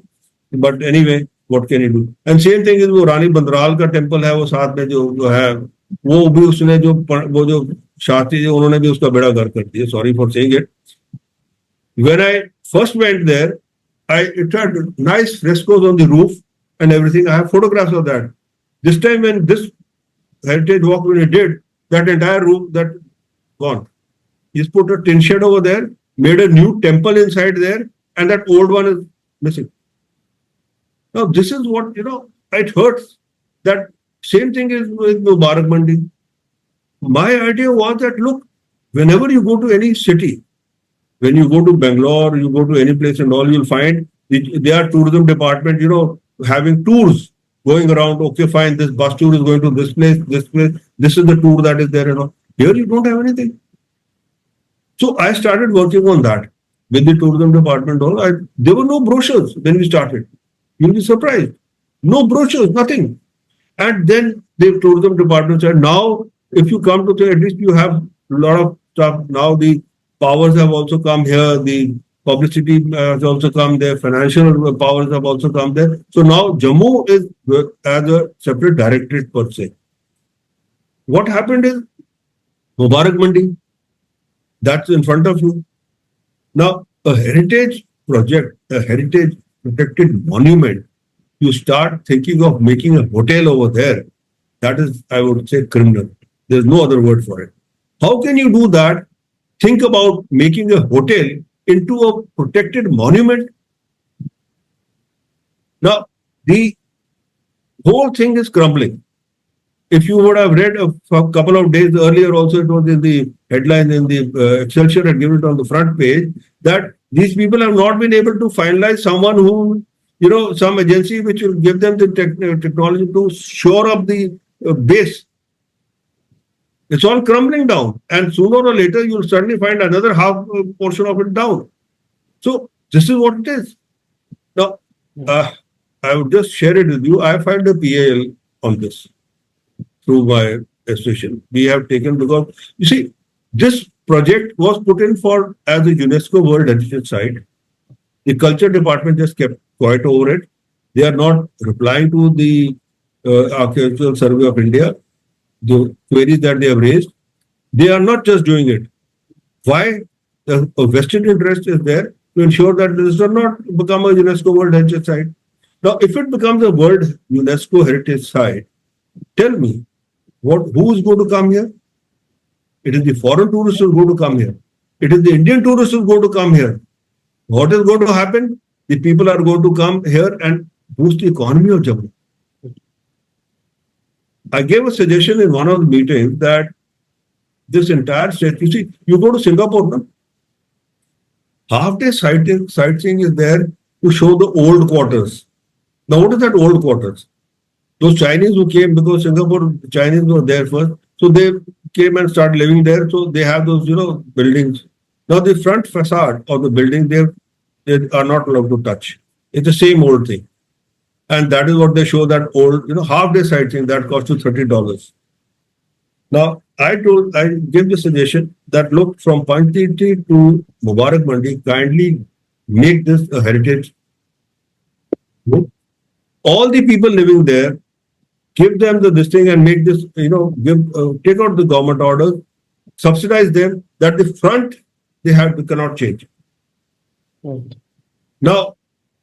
But anyway, what can you do? And same thing is वो रानी बंदराल का temple है, वो साथ में जो है, वो भी उसने वो जो शास्त्री जी, उन्होंने भी उसका बेड़ा गर्क कर दिया. Sorry for saying it. When I first went there, it had nice frescoes on the roof. and everything. I have photographs of that. This time when this heritage walk when he did, that entire room that gone. He's put a tin shed over there, made a new temple inside there, and that old one is missing. Now this is what it hurts. That same thing is with Mubarak Mandi. My idea was that look, whenever you go to any city, when you go to Bangalore, you go to any place and all, you'll find their tourism department, having tours going around. Okay, fine, this bus tour is going to this place, this place. This is the tour that is there, Here you don't have anything. So I started working on that with the tourism department. There were no brochures when we started. You'll be surprised. No brochures, nothing. And then the tourism department said, now, if you come to at least you have a lot of stuff. Now the powers have also come here. The publicity has also come there. Financial powers have also come there. So now Jammu is as a separate directorate per se. What happened is Mubarak Mandi, that's in front of you. Now, a heritage project, a heritage protected monument, you start thinking of making a hotel over there. That is, I would say, criminal. There's no other word for it. How can you do that? Think about making a hotel into a protected monument. Now, the whole thing is crumbling. If you would have read a couple of days earlier, also it was in the headline in the Excelsior had given it on the front page that these people have not been able to finalize someone who, some agency which will give them the technology to shore up the base. It's all crumbling down, and sooner or later you'll certainly find another half portion of it down. So this is what it is. Now, I would just share it with you. I filed a PAL on this through my association. We have taken because you see, this project was put in for as a UNESCO World Heritage Site. The culture department just kept quiet over it. They are not replying to the Archaeological Survey of India, the queries that they have raised. They are not just doing it. Why? A vested interest is there to ensure that this does not become a UNESCO World Heritage Site. Now, if it becomes a World UNESCO Heritage Site, tell me, who is going to come here? It is the foreign tourists who are going to come here. It is the Indian tourists who are going to come here. What is going to happen? The people are going to come here and boost the economy of Jammu. I gave a suggestion in one of the meetings that this entire state, you see, you go to Singapore, no? Half-day sightseeing is there to show the old quarters. Now, what is that old quarters? Those Chinese who came, because Singapore Chinese were there first, so they came and started living there. So they have those, buildings. Now the front facade of the building, they are not allowed to touch. It's the same old thing, and that is what they show. That old, half-day sightseeing that costs you $30. Now I gave the suggestion that look, from Panchtirthi to Mubarak Mandi, kindly make this a heritage. All the people living there, give them this thing and make this, take out the government orders, subsidize them, that the front they cannot change. Right. Now,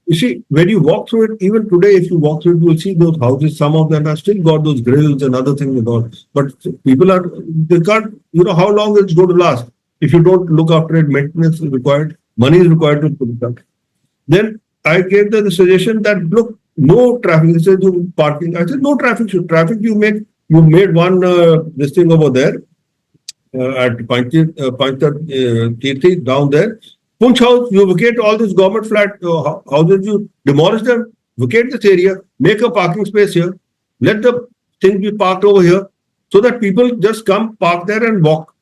you see, when you walk through it, even today, if you walk through it, you will see those houses, some of them have still got those grills and other things and all. But people they can't, how long it's going to last. If you don't look after it, maintenance is required, money is required to put it up. Then I gave them the suggestion that, look, no traffic. They said parking. I said no traffic. So traffic you made one this thing over there at Panchtirthi down there. Punch House, you vacate all these government flat houses, you demolish them, vacate this area, make a parking space here, let the things be parked over here, so that people just come, park there and walk.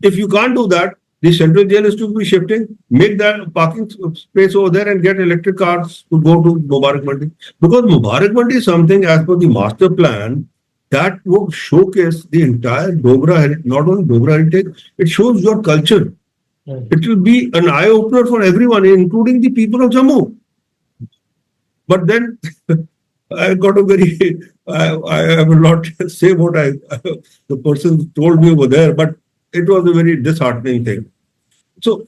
If you can't do that, the central jail is to be shifting, make that parking space over there and get electric cars to go to Mubarak Mandi. Because Mubarak Mandi is something as per the master plan that would showcase the entire Dogra heritage, not only Dogra heritage, it shows your culture. It will be an eye-opener for everyone, including the people of Jammu. But then I got a very, I will not say what the person told me over there, but it was a very disheartening thing. So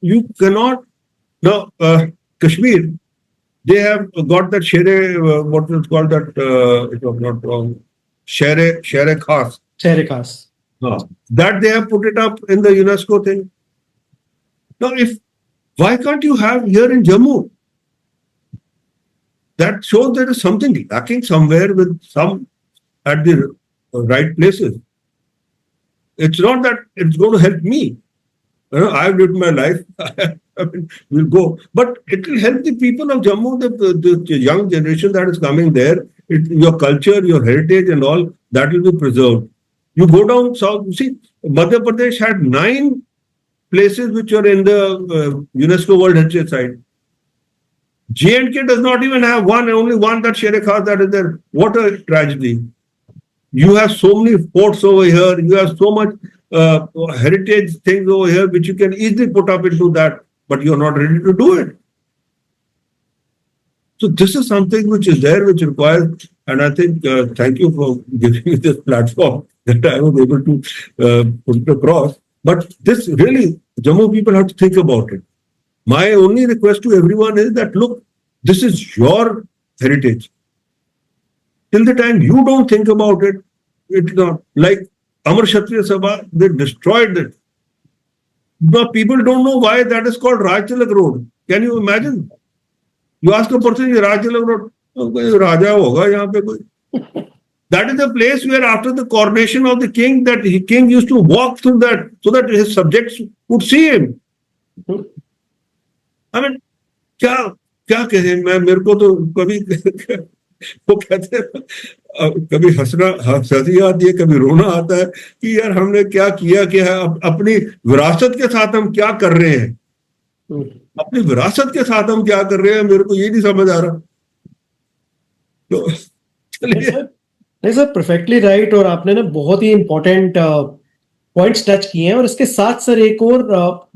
you cannot, now Kashmir, they have got that shere, what is called that, if I'm not wrong, shere khas. Share Khas. That they have put it up in the UNESCO thing. Now, why can't you have here in Jammu? That shows there is something lacking somewhere with some at the right places. It's not that it's going to help me. I've lived my life. I mean, we'll go, but it will help the people of Jammu, the young generation that is coming there. Your culture, your heritage, and all that will be preserved. You go down south. See, Madhya Pradesh had 9 places which are in the UNESCO World Heritage Site. J&K does not even have one, only one, that Shere Khas that is there. What a tragedy. You have so many forts over here. You have so much heritage things over here which you can easily put up into that, but you're not ready to do it. So this is something which is there, which requires, and I think, thank you for giving me this platform that I was able to put it across. But this really, Jammu people have to think about it. My only request to everyone is that, look, this is your heritage. Till the time you don't think about it, it's not like Amar Kshatriya Sabha, they destroyed it. Now people don't know why that is called Rajtilak Road. Can you imagine? You ask a person, Rajtilak Road, Raja hoga yahan pe koi. That is the place where after the coronation of the king, that the king used to walk through that so that his subjects would see him. I mean, क्या कहें, मैं मेरे को तो कभी वो कहते हैं, कभी हंसी आती है, कभी रोना आता है कि यार हमने क्या किया अपनी विरासत के साथ हम क्या कर रहे हैं, अपनी विरासत के साथ हम क्या कर रहे हैं, मेरे को ये नहीं समझ आ रहा. तो चलिए. नहीं सर, परफेक्टली राइट. और आपने ना बहुत ही इंपॉर्टेंट पॉइंट्स टच किए हैं. और इसके साथ सर एक और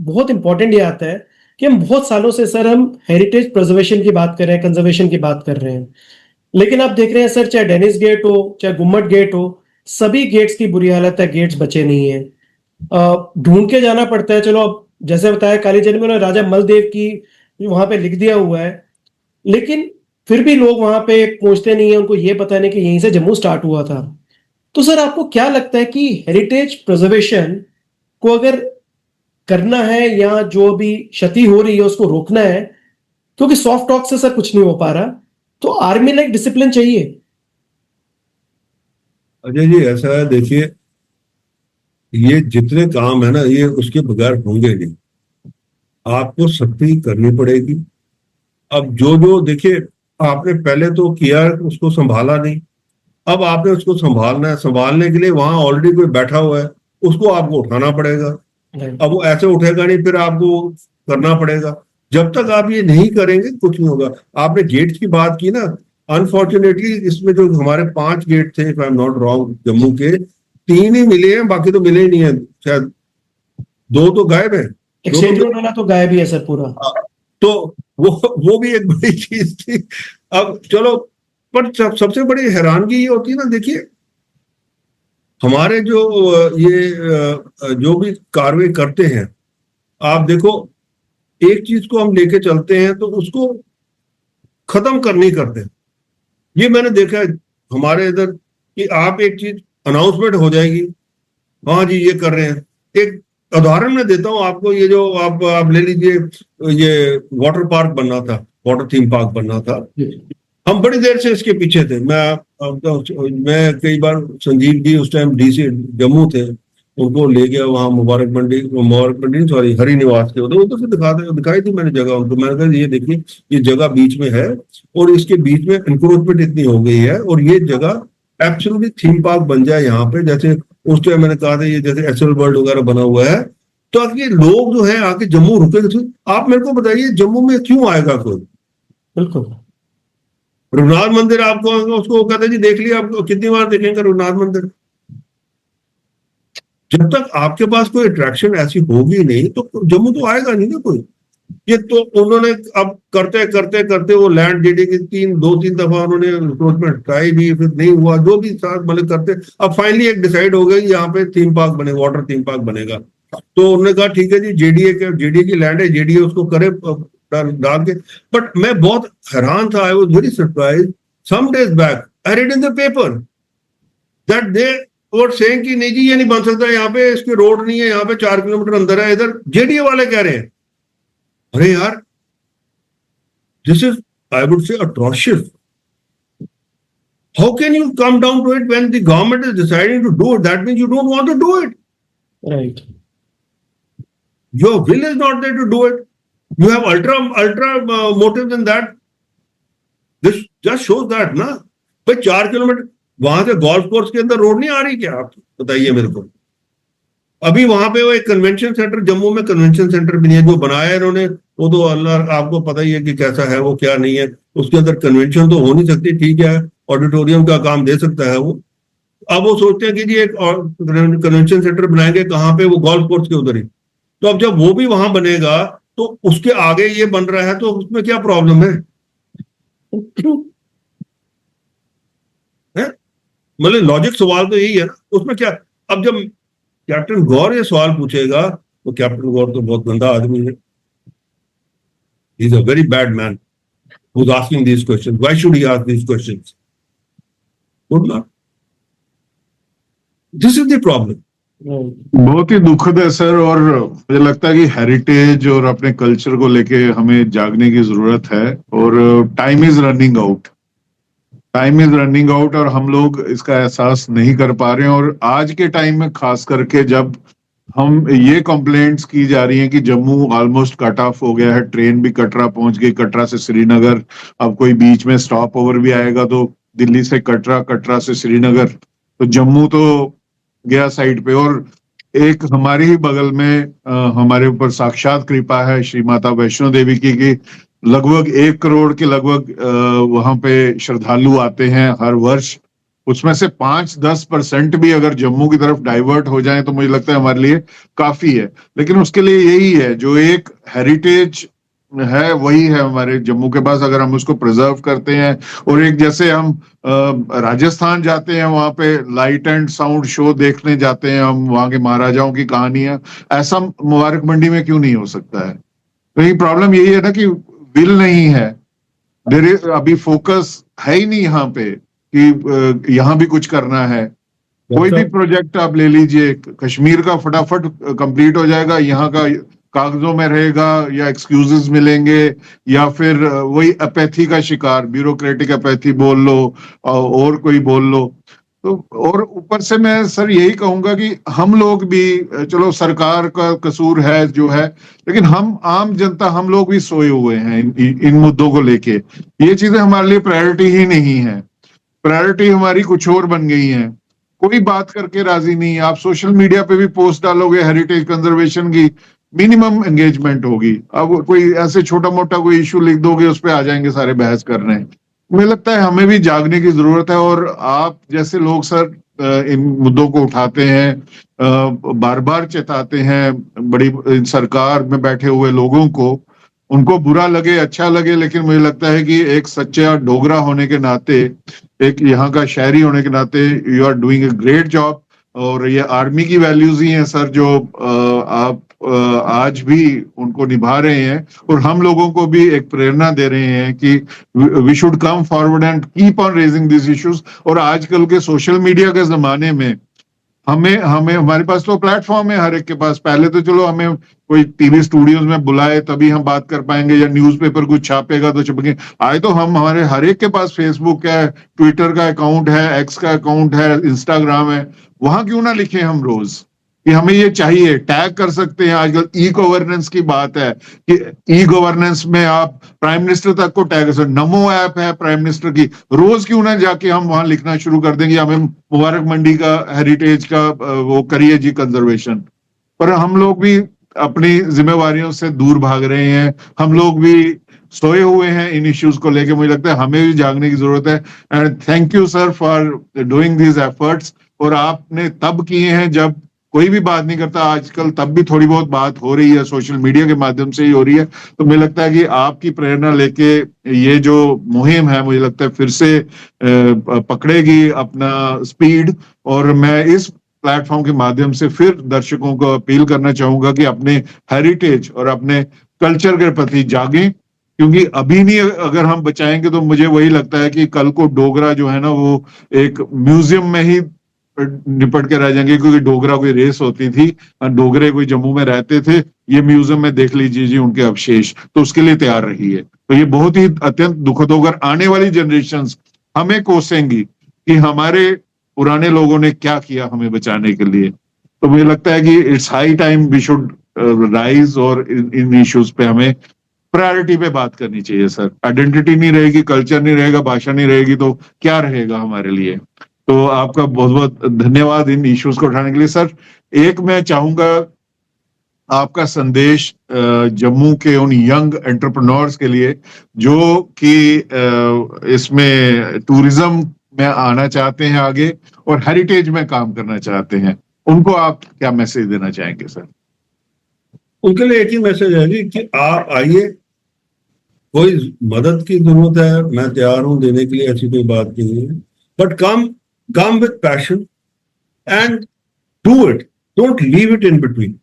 बहुत इंपॉर्टेंट ये आता है कि हम बहुत सालों से सर हम हेरिटेज प्रिजर्वेशन की बात कर रहे हैं, कंजर्वेशन की बात कर रहे हैं, लेकिन आप देख रहे हैं सर, चाहे डेनिस गेट हो, चाहे गुम्मट गेट हो, सभी गेट्स की बुरी हालत है, गेट्स बचे नहीं है, ढूंढ के जाना पड़ता है. चलो अब जैसे बताया कालीचरण में उन्होंने राजा मलदेव की वहां पे लिख दिया हुआ है, लेकिन फिर भी लोग वहां पे पहुंचते नहीं है, उनको ये पता नहीं कि यहीं से जम्मू स्टार्ट हुआ था. तो सर आपको क्या लगता है कि हेरिटेज प्रिजर्वेशन को अगर करना है या जो अभी क्षति हो रही है उसको रोकना है, क्योंकि सॉफ्ट टॉक से सर कुछ नहीं हो पा रहा, तो आर्मी लाइक डिसिप्लिन चाहिए. अजय जी, ऐसा है, देखिए, ये जितने काम है ना, ये उसके बगैर होंगे नहीं. आपको सख्ती करनी पड़ेगी. अब जो देखिए, आपने पहले तो किया, उसको संभाला नहीं, अब आपने उसको संभालना है. संभालने के लिए वहां ऑलरेडी कोई बैठा हुआ है, उसको आपको उठाना पड़ेगा. अब वो ऐसे उठेगा नहीं, फिर आपको करना पड़ेगा. जब तक आप ये नहीं करेंगे कुछ नहीं होगा. आपने गेट्स की बात की ना, अनफॉर्चुनेटली इसमें जो हमारे 5 गेट थे, if I am not wrong, Jammu के 3 ही मिले हैं, बाकी तो मिले ही नहीं है. शायद 2 तो गायब है. एक्सचेंज रोड वाला तो गायब ही है सर पूरा. तो वो भी एक बड़ी चीज थी. अब चलो, पर सबसे बड़ी हैरानगी ये होती है ना, देखिए, हमारे जो ये जो भी कार्रवाई करते हैं, आप देखो, एक चीज को हम लेके चलते हैं तो उसको खत्म कर नहीं करते. ये मैंने देखा है हमारे इधर कि आप एक चीज अनाउंसमेंट हो जाएगी, हाँ जी ये कर रहे हैं. एक उदाहरण मैं देता हूँ आपको. ये जो आप ले लीजिए, ये वाटर पार्क बनना था, वाटर थीम पार्क बनना था. हम बड़ी देर से इसके पीछे थे. मैं कई बार, संजीव जी उस टाइम डीसी जम्मू थे, उनको ले गया वहां मुबारक मंडी सॉरी हरी निवास के उधर से दिखाई थी मैंने जगह उनको. मैंने कहा ये देखिए, ये जगह बीच में है और इसके बीच में इंक्रोचमेंट इतनी हो गई है, और ये जगह एब्सोल्युटली थीम पार्क बन जाए यहाँ पे. जैसे उस टाइम मैंने कहा था, ये जैसे एसएल वर्ल्ड वगैरह बना हुआ है, तो आगे लोग जो है आके जम्मू रुके. आप मेरे को बताइए, जम्मू में क्यों आएगा कोई? बिल्कुल. रघुनाथ मंदिर आपको उसको कहते जी देख लिया, आप कितनी बार देखेंगे रघुनाथ मंदिर? जब तक आपके पास कोई अट्रैक्शन ऐसी होगी नहीं तो जम्मू तो आएगा नहीं ना कोई. ये तो उन्होंने अब करते करते करते वो लैंड जेडी की 2-3 दफा उन्होंने इंक्रोचमेंट ट्राई भी, फिर नहीं हुआ. जो भी साथ मतलब करते, अब फाइनली एक डिसाइड हो गया यहाँ पे थीम पार्क बने, वाटर थीम पार्क बनेगा. तो उन्होंने कहा ठीक है जी, जेडीए की लैंड है, जेडीए उसको करे डाल के, बट मैं बहुत हैरान था, I was very surprise, some days back I read in the paper that they were saying कि नहीं जी ये नहीं बन सकता, यहाँ पे इसके रोड नहीं है, यहाँ पे 4 किलोमीटर अंदर है, इधर जेडीए वाले कह रहे हैं। अरे यार, this is, I would say, atrocious. How can you come down to it when the government is deciding to do it? That means you don't want to do it. Right. Your will is not there to do it. You have ultra motives in that. This just shows that, ना भाई 4 kilometre वहां से golf course के अंदर road नहीं आ रही क्या? आप बताइए मेरे को। अभी वहां पे वो एक कन्वेंशन सेंटर, जम्मू में कन्वेंशन सेंटर भी नहीं है, जो बनाया है इन्होंने वो तो अल्लाह आपको पता ही है कि कैसा है वो, क्या नहीं है उसके अंदर। कन्वेंशन तो हो नहीं सकती, ठीक है, ऑडिटोरियम का काम दे सकता है वो। अब वो सोचते हैं कि जी एक कन्वेंशन सेंटर बनाएंगे कहाँ पे, वो गोल्फ कोर्स के उधर ही। तो अब जब वो भी वहां बनेगा तो उसके आगे ये बन रहा है, तो उसमें क्या प्रॉब्लम है? मतलब लॉजिक सवाल तो यही है ना, उसमें क्या? अब जब कैप्टन गौर ये सवाल पूछेगा तो कैप्टन गौर तो बहुत गंदा आदमी है, he is a very bad man who is asking these questions. Why should he ask these questions? Good Lord, this is the problem. बहुत ही दुखद है सर, और मुझे लगता है कि हेरिटेज और अपने कल्चर को लेके हमें जागने की जरूरत है, और time is running out, time is running out, और हम लोग इसका एहसास नहीं कर पा रहे हैं। और आज के टाइम में खास करके जब हम ये कंप्लेंट्स की जा रही हैं कि जम्मू ऑलमोस्ट कट ऑफ हो गया है, ट्रेन भी कटरा पहुंच गई, कटरा से श्रीनगर, अब कोई बीच में स्टॉप ओवर भी आएगा तो दिल्ली से कटरा, कटरा से श्रीनगर, तो जम्मू तो गया साइड पे। और एक हमारे ही बगल में हमारे ऊपर साक्षात कृपा है श्री माता वैष्णो देवी की, कि लगभग 1 करोड़ के लगभग वहां पे श्रद्धालु आते हैं हर वर्ष। उसमें से 5-10% भी अगर जम्मू की तरफ डाइवर्ट हो जाए तो मुझे लगता है हमारे लिए काफी है। लेकिन उसके लिए यही है, जो एक हेरिटेज है वही है हमारे जम्मू के पास, अगर हम उसको प्रिजर्व करते हैं। और एक जैसे हम राजस्थान जाते हैं, वहां पे लाइट एंड साउंड शो देखने जाते हैं, हम वहां के महाराजाओं की कहानियां, ऐसा मुबारक मंडी में क्यों नहीं हो सकता है? तो ये प्रॉब्लम यही है ना कि विल नहीं है, अभी फोकस है ही नहीं यहाँ पे कि यहाँ भी कुछ करना है। कोई भी प्रोजेक्ट आप ले लीजिए, कश्मीर का फटाफट कंप्लीट हो जाएगा, यहाँ का कागजों में रहेगा, या एक्सक्यूजेस मिलेंगे, या फिर वही अपैथी का शिकार, ब्यूरोक्रेटिक अपैथी बोल लो और कोई बोल लो। तो और ऊपर से मैं सर यही कहूंगा कि हम लोग भी, चलो सरकार का कसूर है जो है, लेकिन हम आम जनता, हम लोग भी सोए हुए हैं इन मुद्दों को लेके। ये चीजें हमारे लिए प्रायोरिटी ही नहीं है, प्रायोरिटी हमारी कुछ और बन गई है। कोई बात करके राजी नहीं है। आप सोशल मीडिया पे भी पोस्ट डालोगे हेरिटेज कंजर्वेशन की, मिनिमम एंगेजमेंट होगी। अब कोई ऐसे छोटा मोटा कोई इशू लिख दोगे, उस पर आ जाएंगे सारे बहस करने। मुझे लगता है हमें भी जागने की जरूरत है, और आप जैसे लोग सर इन मुद्दों को उठाते हैं, बार बार चेताते हैं बड़ी सरकार में बैठे हुए लोगों को, उनको बुरा लगे अच्छा लगे, लेकिन मुझे लगता है कि एक सच्चा डोगरा होने के नाते, एक यहाँ का शहरी होने के नाते, you are doing a great job. और ये आर्मी की वैल्यूज ही हैं सर, जो आप आज भी उनको निभा रहे हैं, और हम लोगों को भी एक प्रेरणा दे रहे हैं कि we should come forward and keep on raising this issues. और आजकल के सोशल मीडिया के जमाने में हमें हमारे पास तो प्लेटफॉर्म है हर एक के पास। पहले तो चलो हमें कोई टीवी स्टूडियोज में बुलाए तभी हम बात कर पाएंगे, या न्यूज़पेपर कुछ छापेगा तो छपेंगे। आए तो हमारे हर एक के पास फेसबुक है, ट्विटर का अकाउंट है, एक्स का अकाउंट है, इंस्टाग्राम है। वहां क्यों ना लिखे हम रोज कि हमें ये चाहिए, टैग कर सकते हैं। आजकल ई गवर्नेंस की बात है कि ई गवर्नेंस में आप प्राइम मिनिस्टर तक को टैग कर सकते। नमो ऐप है प्राइम मिनिस्टर की, रोज क्यों ना जाके हम वहां लिखना शुरू कर देंगे, हमें मुबारक मंडी का हेरिटेज का वो करिए जी कंजर्वेशन। पर हम लोग भी अपनी जिम्मेवारियों से दूर भाग रहे हैं, हम लोग भी सोए हुए हैं इन इश्यूज को लेके। मुझे लगता है हमें भी जागने की जरूरत है। And thank you sir for doing these efforts. और आपने तब किए हैं जब कोई भी बात नहीं करता, आजकल तब भी थोड़ी बहुत बात हो रही है, सोशल मीडिया के माध्यम से ही हो रही है। तो मुझे लगता है कि आपकी प्रेरणा लेके ये जो मुहिम है, मुझे लगता है फिर से पकड़ेगी अपना स्पीड। और मैं इस प्लेटफॉर्म के माध्यम से फिर दर्शकों को अपील करना चाहूंगा कि अपने हेरिटेज और अपने कल्चर के प्रति जागें, क्योंकि अभी नहीं अगर हम बचाएंगे तो मुझे वही लगता है कि कल को डोगरा जो है ना वो एक म्यूजियम में ही निपट के रह जाएंगे, क्योंकि डोगरा कोई रेस होती थी, डोगरे कोई जम्मू में रहते थे, ये म्यूजियम में देख लीजिए जी उनके अवशेष, तो उसके लिए तैयार रही है। तो ये बहुत ही अत्यंत दुखद होगा, आने वाली जनरेशंस हमें कोसेंगी कि हमारे पुराने लोगों ने क्या किया हमें बचाने के लिए। तो मुझे लगता है कि it's high time we should rise, और इन इश्यूज पे हमें प्रायोरिटी पे बात करनी चाहिए सर। आइडेंटिटी नहीं रहेगी, कल्चर नहीं रहेगा, भाषा नहीं रहेगी, तो क्या रहेगा हमारे लिए। तो आपका बहुत बहुत धन्यवाद इन इश्यूज को उठाने के लिए सर। एक मैं चाहूंगा आपका संदेश जम्मू के उन यंग एंटरप्रेन्योर्स के लिए जो कि इसमें टूरिज्म में आना चाहते हैं आगे और हेरिटेज में काम करना चाहते हैं, उनको आप क्या मैसेज देना चाहेंगे सर? उनके लिए एक ही मैसेज है जी कि आप आइए, कोई मदद की जरूरत है मैं तैयार हूं देने के लिए, ऐसी कोई बात नहीं है, but come with passion and do it, don't leave it in between.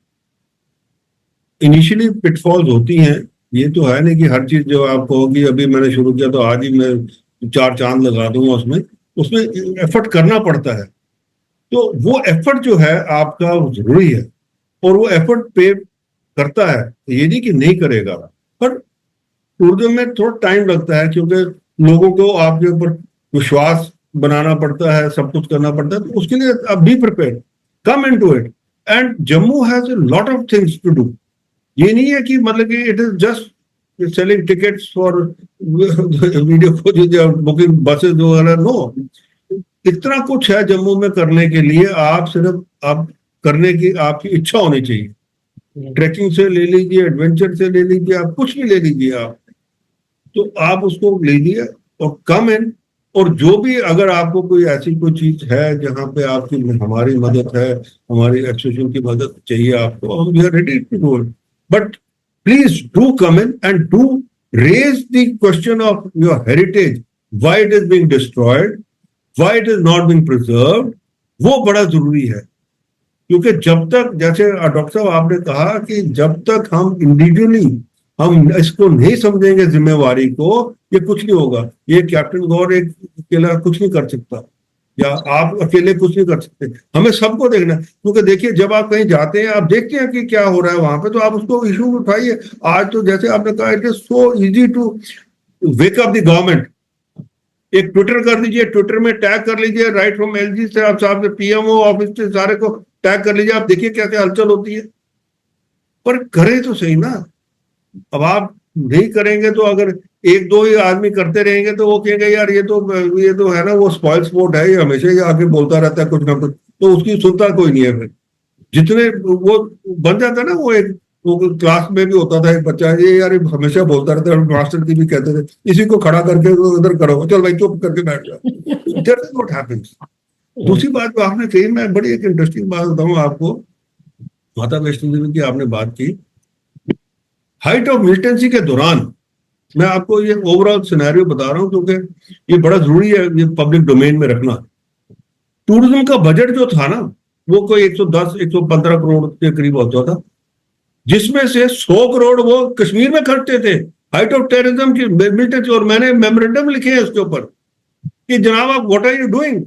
Initially pitfalls होती हैं, ये तो है नहीं कि हर चीज जो आप कहोगी अभी मैंने शुरू किया तो आज ही मैं 4 चांद लगा दूंगा, उसमें उसमें एफर्ट करना पड़ता है। तो वो एफर्ट जो है आपका जरूरी है, और वो एफर्ट पे करता है, ये नहीं कि नहीं करेगा, पर टूरिज्म में थोड़ा टाइम लगता है, क्योंकि लोगों को आपके ऊपर विश्वास बनाना पड़ता है, सब कुछ करना पड़ता है, तो उसके लिए आप be prepared, come into it, and Jammu has a lot of things to do. ये नहीं है कि मतलब कि it is just selling tickets for video booking buses वगैरह, नो, इतना कुछ है जम्मू में करने के लिए। आप सिर्फ आप करने की आपकी इच्छा होनी चाहिए। ट्रैकिंग से ले लीजिए, एडवेंचर से ले लीजिए, आप कुछ भी ले लीजिए आप, तो आप उसको लीजिए और कम इन। और जो भी अगर आपको कोई ऐसी कोई चीज है जहां पे आपकी हमारी मदद है, हमारी एसोसिएशन की मदद चाहिए आपको, हम we are ready to do it, but please do come in and do raise the question of your heritage, why it is being destroyed, why it is not being preserved. वो बड़ा जरूरी है, क्योंकि जब तक, जैसे डॉक्टर साहब आपने कहा कि जब तक हम इंडिविजुअली हम इसको नहीं समझेंगे जिम्मेवारी को, ये कुछ नहीं होगा। ये कैप्टन गौर एक अकेला कुछ नहीं कर सकता, या आप अकेले कुछ नहीं कर सकते, हमें सबको देखना है। क्योंकि देखिए जब आप कहीं जाते हैं, आप देखते हैं कि क्या हो रहा है वहां पे, तो आप उसको इशू उठाइए। आज तो जैसे आपने कहा, it is so easy to wake up the government. एक ट्विटर कर दीजिए, ट्विटर में टैग कर लीजिए, राइट फ्रॉम एलजी से आप साहब से पीएमओ ऑफिस से सारे को टैग कर लीजिए, आप देखिए क्या क्या हलचल होती है। पर करें तो सही ना। अब आप नहीं करेंगे तो अगर एक दो ही आदमी करते रहेंगे तो वो कहेंगे यार ये तो है ना, वो स्पॉइल स्पोर्ट है, ये हमेशा ही आगे बोलता रहता है कुछ ना कुछ, तो उसकी सुनता कोई नहीं है। फिर जितने वो बन जाता है ना, वो क्लास में भी होता था एक बच्चा, ये यार हमेशा बोलता रहता है, मास्टर जी भी कहते थे इसी को खड़ा करके उधर करो, चल भाई चुप करके बैठ जाओ। That is what happens. दूसरी बात जो आपने कही, मैं बड़ी एक इंटरेस्टिंग बात बताऊं आपको, माता वैष्णो देवी की आपने बात की, हाइट ऑफ मिलिटेंसी के दौरान मैं आपको ये ओवरऑल सिनेरियो बता रहा हूं, क्योंकि ये बड़ा जरूरी है ये पब्लिक डोमेन में रखना। टूरिज्म का बजट जो था ना, वो कोई 110-115 करोड़ के करीब होता था, जिसमें से 100 करोड़ वो कश्मीर में खर्चते थे हाइट ऑफ टेररिज्म की मिलिटेंसी। और मैंने मेमोरेंडम लिखे हैं इसके ऊपर कि जनाब आप what are you doing,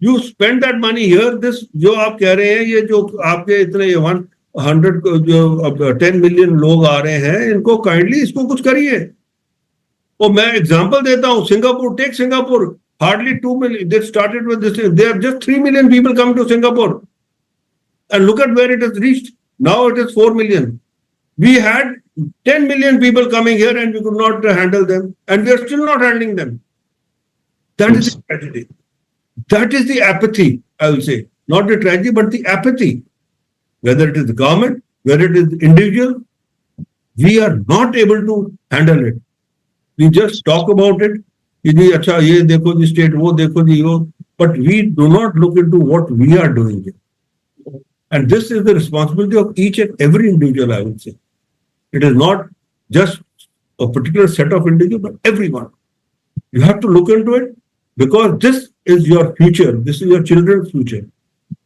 you spend that money here. This जो आप कह रहे हैं, ये जो आपके इतने 100 जो 10 मिलियन लोग आ रहे हैं, इनको काइंडली इसको कुछ करिए। और मैं एग्जांपल देता हूं, Singapore, take Singapore, hardly 2 million, they started with this, they have just 3 million people come to Singapore, and look at where it has reached. Now it is 4 million. We had 10 million people coming here and we could not handle them, and we are still not handling them. That is the tragedy. That is the apathy, I will say. Not the tragedy, but the apathy. Whether it is the government, whether it is the individual, we are not able to handle it. We just talk about it. कि अच्छा ये देखो जी state, वो देखो जी वो, but we do not look into what we are doing here. And this is the responsibility of each and every individual, I would say. It is not just a particular set of individuals, but everyone. You have to look into it, because this is your future. This is your children's future.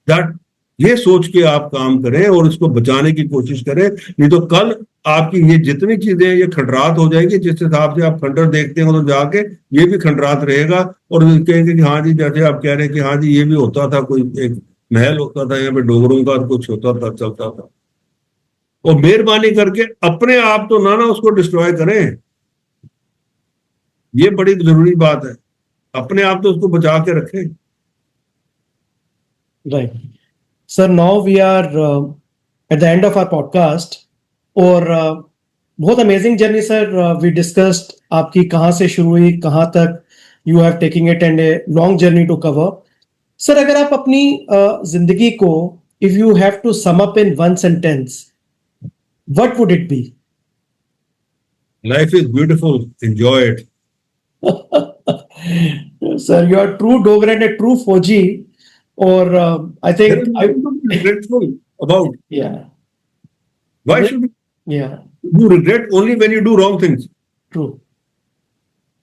That ये सोच के आप काम करें और इसको बचाने की कोशिश करें, नहीं तो कल आपकी ये जितनी चीजें ये खंडरात हो जाएगी। जिस हिसाब से आप खंडर देखते हो तो जाके ये भी खंडरात रहेगा और कहेंगे कि हाँ जी, जैसे आप कह रहे हैं कि हाँ जी ये भी होता था, कोई एक महल होता था यहाँ पे डोगरों का, कुछ होता था, चलता था। और मेहरबानी करके अपने आप तो ना उसको डिस्ट्रॉय करें, ये बड़ी जरूरी बात है। अपने आप तो उसको बचा के रखें। Right. Sir, now we are at the end of our podcast. और बहुत amazing journey sir, we discussed आपकी कहाँ से शुरू हुई, कहाँ तक you have taking it and a long journey to cover. Sir, अगर आप अपनी जिंदगी को, if you have to sum up in one sentence, what would it be? Life is beautiful, enjoy it. Sir, you are true Dogra and a true fauji. और I think Regretful about या why should या you regret only when you do wrong things? True.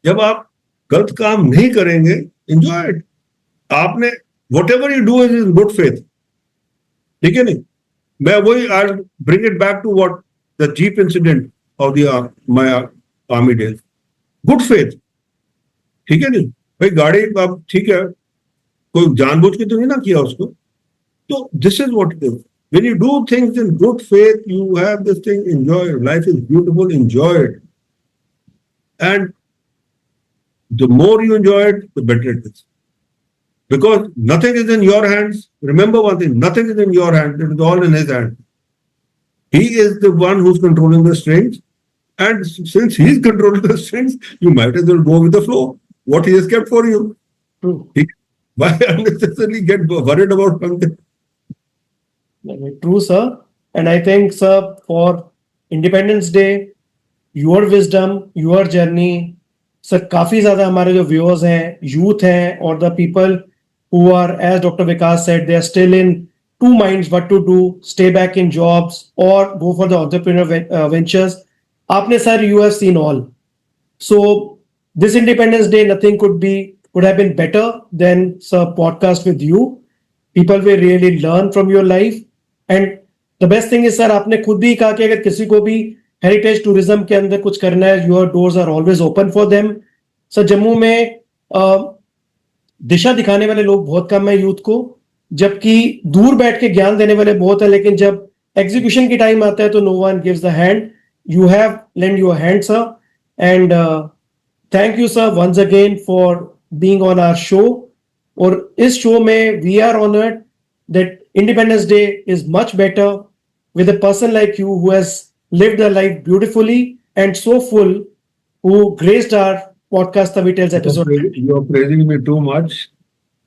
जब आप गलत काम नहीं करेंगे, enjoy it. आपने whatever you do is in good faith, ठीक है नहीं? मैं वही I bring it back to what the jeep incident of the my army days. Good faith, ठीक है नहीं भाई? गाड़ी अब ठीक है, कोई जानबूझ के तो नहीं ना किया उसको। तो this is what it is, when you do things in good faith, you have this thing, enjoy it. Life is beautiful, enjoy it. And the more you enjoy it, the better it is. Because nothing is in your hands. Remember one thing, nothing is in your hands, it is all in his hand. He is the one who's controlling the strings. And since he's controlling the strings, you might as well go with the flow. What he has kept for you. True. Why unnecessarily get worried about something? True, sir. And I think, sir, for Independence Day, your wisdom, your journey, sir, काफी ज्यादा हमारे जो viewers हैं, youth हैं, और the people who are, as Dr. Vikas said, they are still in two minds what to do, stay back in jobs or go for the entrepreneur ventures. आपने, sir, you have seen all. So this Independence Day, nothing could have been better than, sir, podcast with you. People will really learn from your life. And the best thing is, sir, आपने खुद भी कहा कि अगर किसी को भी heritage tourism के अंदर कुछ करना है, your doors are always open for them. Sir, Jammu में दिशा दिखाने वाले लोग बहुत कम है यूथ को, जबकि दूर बैठ के ज्ञान देने वाले बहुत है, लेकिन जब एग्जीक्यूशन की टाइम आता है तो no one gives the hand. You have lend your hand, sir, and thank you, sir, once again for being on our show. और इस शो में we are honoured that Independence Day is much better with a person like you who has lived a life beautifully and so full, who graced our podcast The Details episode. You are praising me too much.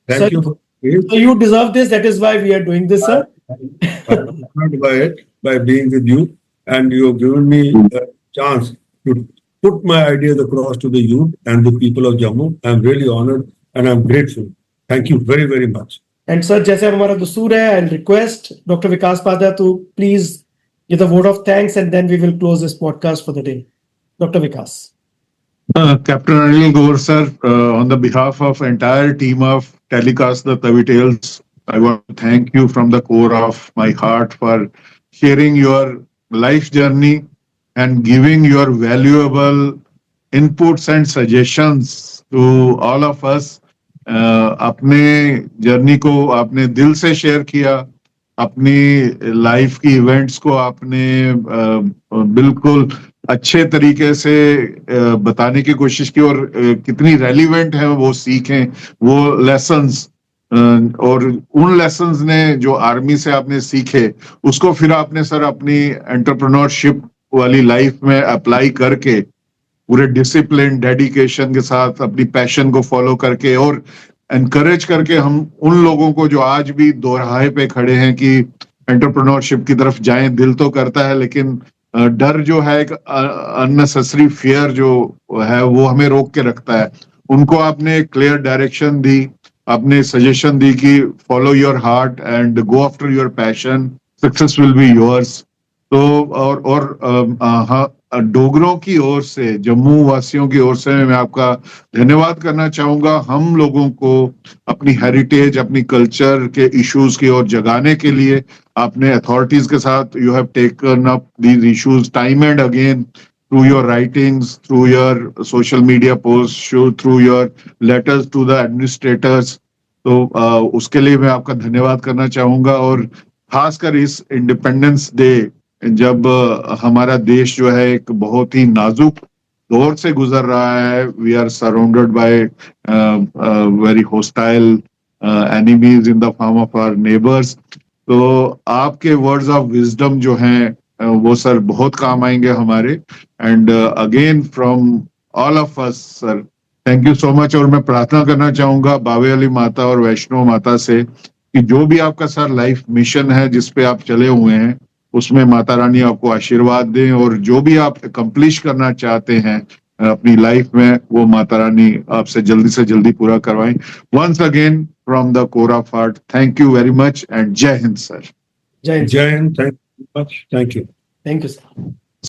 Thank Sir, you for this. so you deserve this. That is why we are doing this, sir. I'm honored by it, by being with you, and you have given me a chance to put my ideas across to the youth and the people of Jammu. I'm really honored and I'm grateful. Thank you very, very much. And sir, जैसे हमारा दस्तूर है, I'll request Dr. Vikas Pada to please give a word of thanks, and then we will close this podcast for the day. Dr. Vikas. Captain Anil Gour, sir, on the behalf of entire team of Telecast the Tales, I want to thank you from the core of my heart for sharing your life journey and giving your valuable inputs and suggestions to all of us. अपने journey को आपने दिल से share किया, अपनी life की events को आपने बिल्कुल अच्छे तरीके से बताने की कोशिश की, और कितनी रेलिवेंट है वो सीखें, वो लेसन्स, और उन लेसन्स ने जो आर्मी से आपने सीखे उसको फिर आपने, सर, अपनी एंटरप्रेन्योरशिप वाली लाइफ में अप्लाई करके पूरे डिसिप्लिन, डेडिकेशन के साथ अपनी पैशन को फॉलो करके और एनकरेज करके हम उन लोगों को जो आज भी दोराहे पे खड़े हैं कि एंटरप्रेन्योरशिप की तरफ जाएं, दिल तो करता है लेकिन डर जो है, एक अननेसेसरी फियर जो है वो हमें रोक के रखता है, उनको आपने क्लियर डायरेक्शन दी, आपने सजेशन दी कि follow your heart and go after your passion, success will be yours. तो और हाँ, डोगरों की ओर से, जम्मू वासियों की ओर से मैं आपका धन्यवाद करना चाहूंगा। हम लोगों को अपनी हेरिटेज, अपनी कल्चर के इश्यूज की ओर जगाने के लिए आपने अथॉरिटीज के साथ you have taken up these issues time and again through your writings, through your social media post, through your letters to the administrators. तो उसके लिए मैं आपका धन्यवाद करना चाहूंगा। और खासकर इस इंडिपेंडेंस डे, जब हमारा देश जो है एक बहुत ही नाजुक दौर से गुजर रहा है, we are surrounded by very hostile enemies in the form of our neighbours. तो आपके वर्ड्स ऑफ विजडम जो हैं वो सर बहुत काम आएंगे हमारे। And again from all of us sir, thank you so much. और मैं प्रार्थना करना चाहूंगा बावे वाली माता और वैष्णो माता से कि जो भी आपका सर लाइफ मिशन है जिस पे आप चले हुए हैं, उसमें माता रानी आपको आशीर्वाद दें, और जो भी आप अकम्प्लिश करना चाहते हैं अपनी लाइफ में, वो माता रानी आपसे से जल्दी पूरा करवाएं। Once again from the core of heart, thank you very much and Jai Hind sir. Jai Hind. Jai Hind, thank you very much. Thank you. Thank you sir.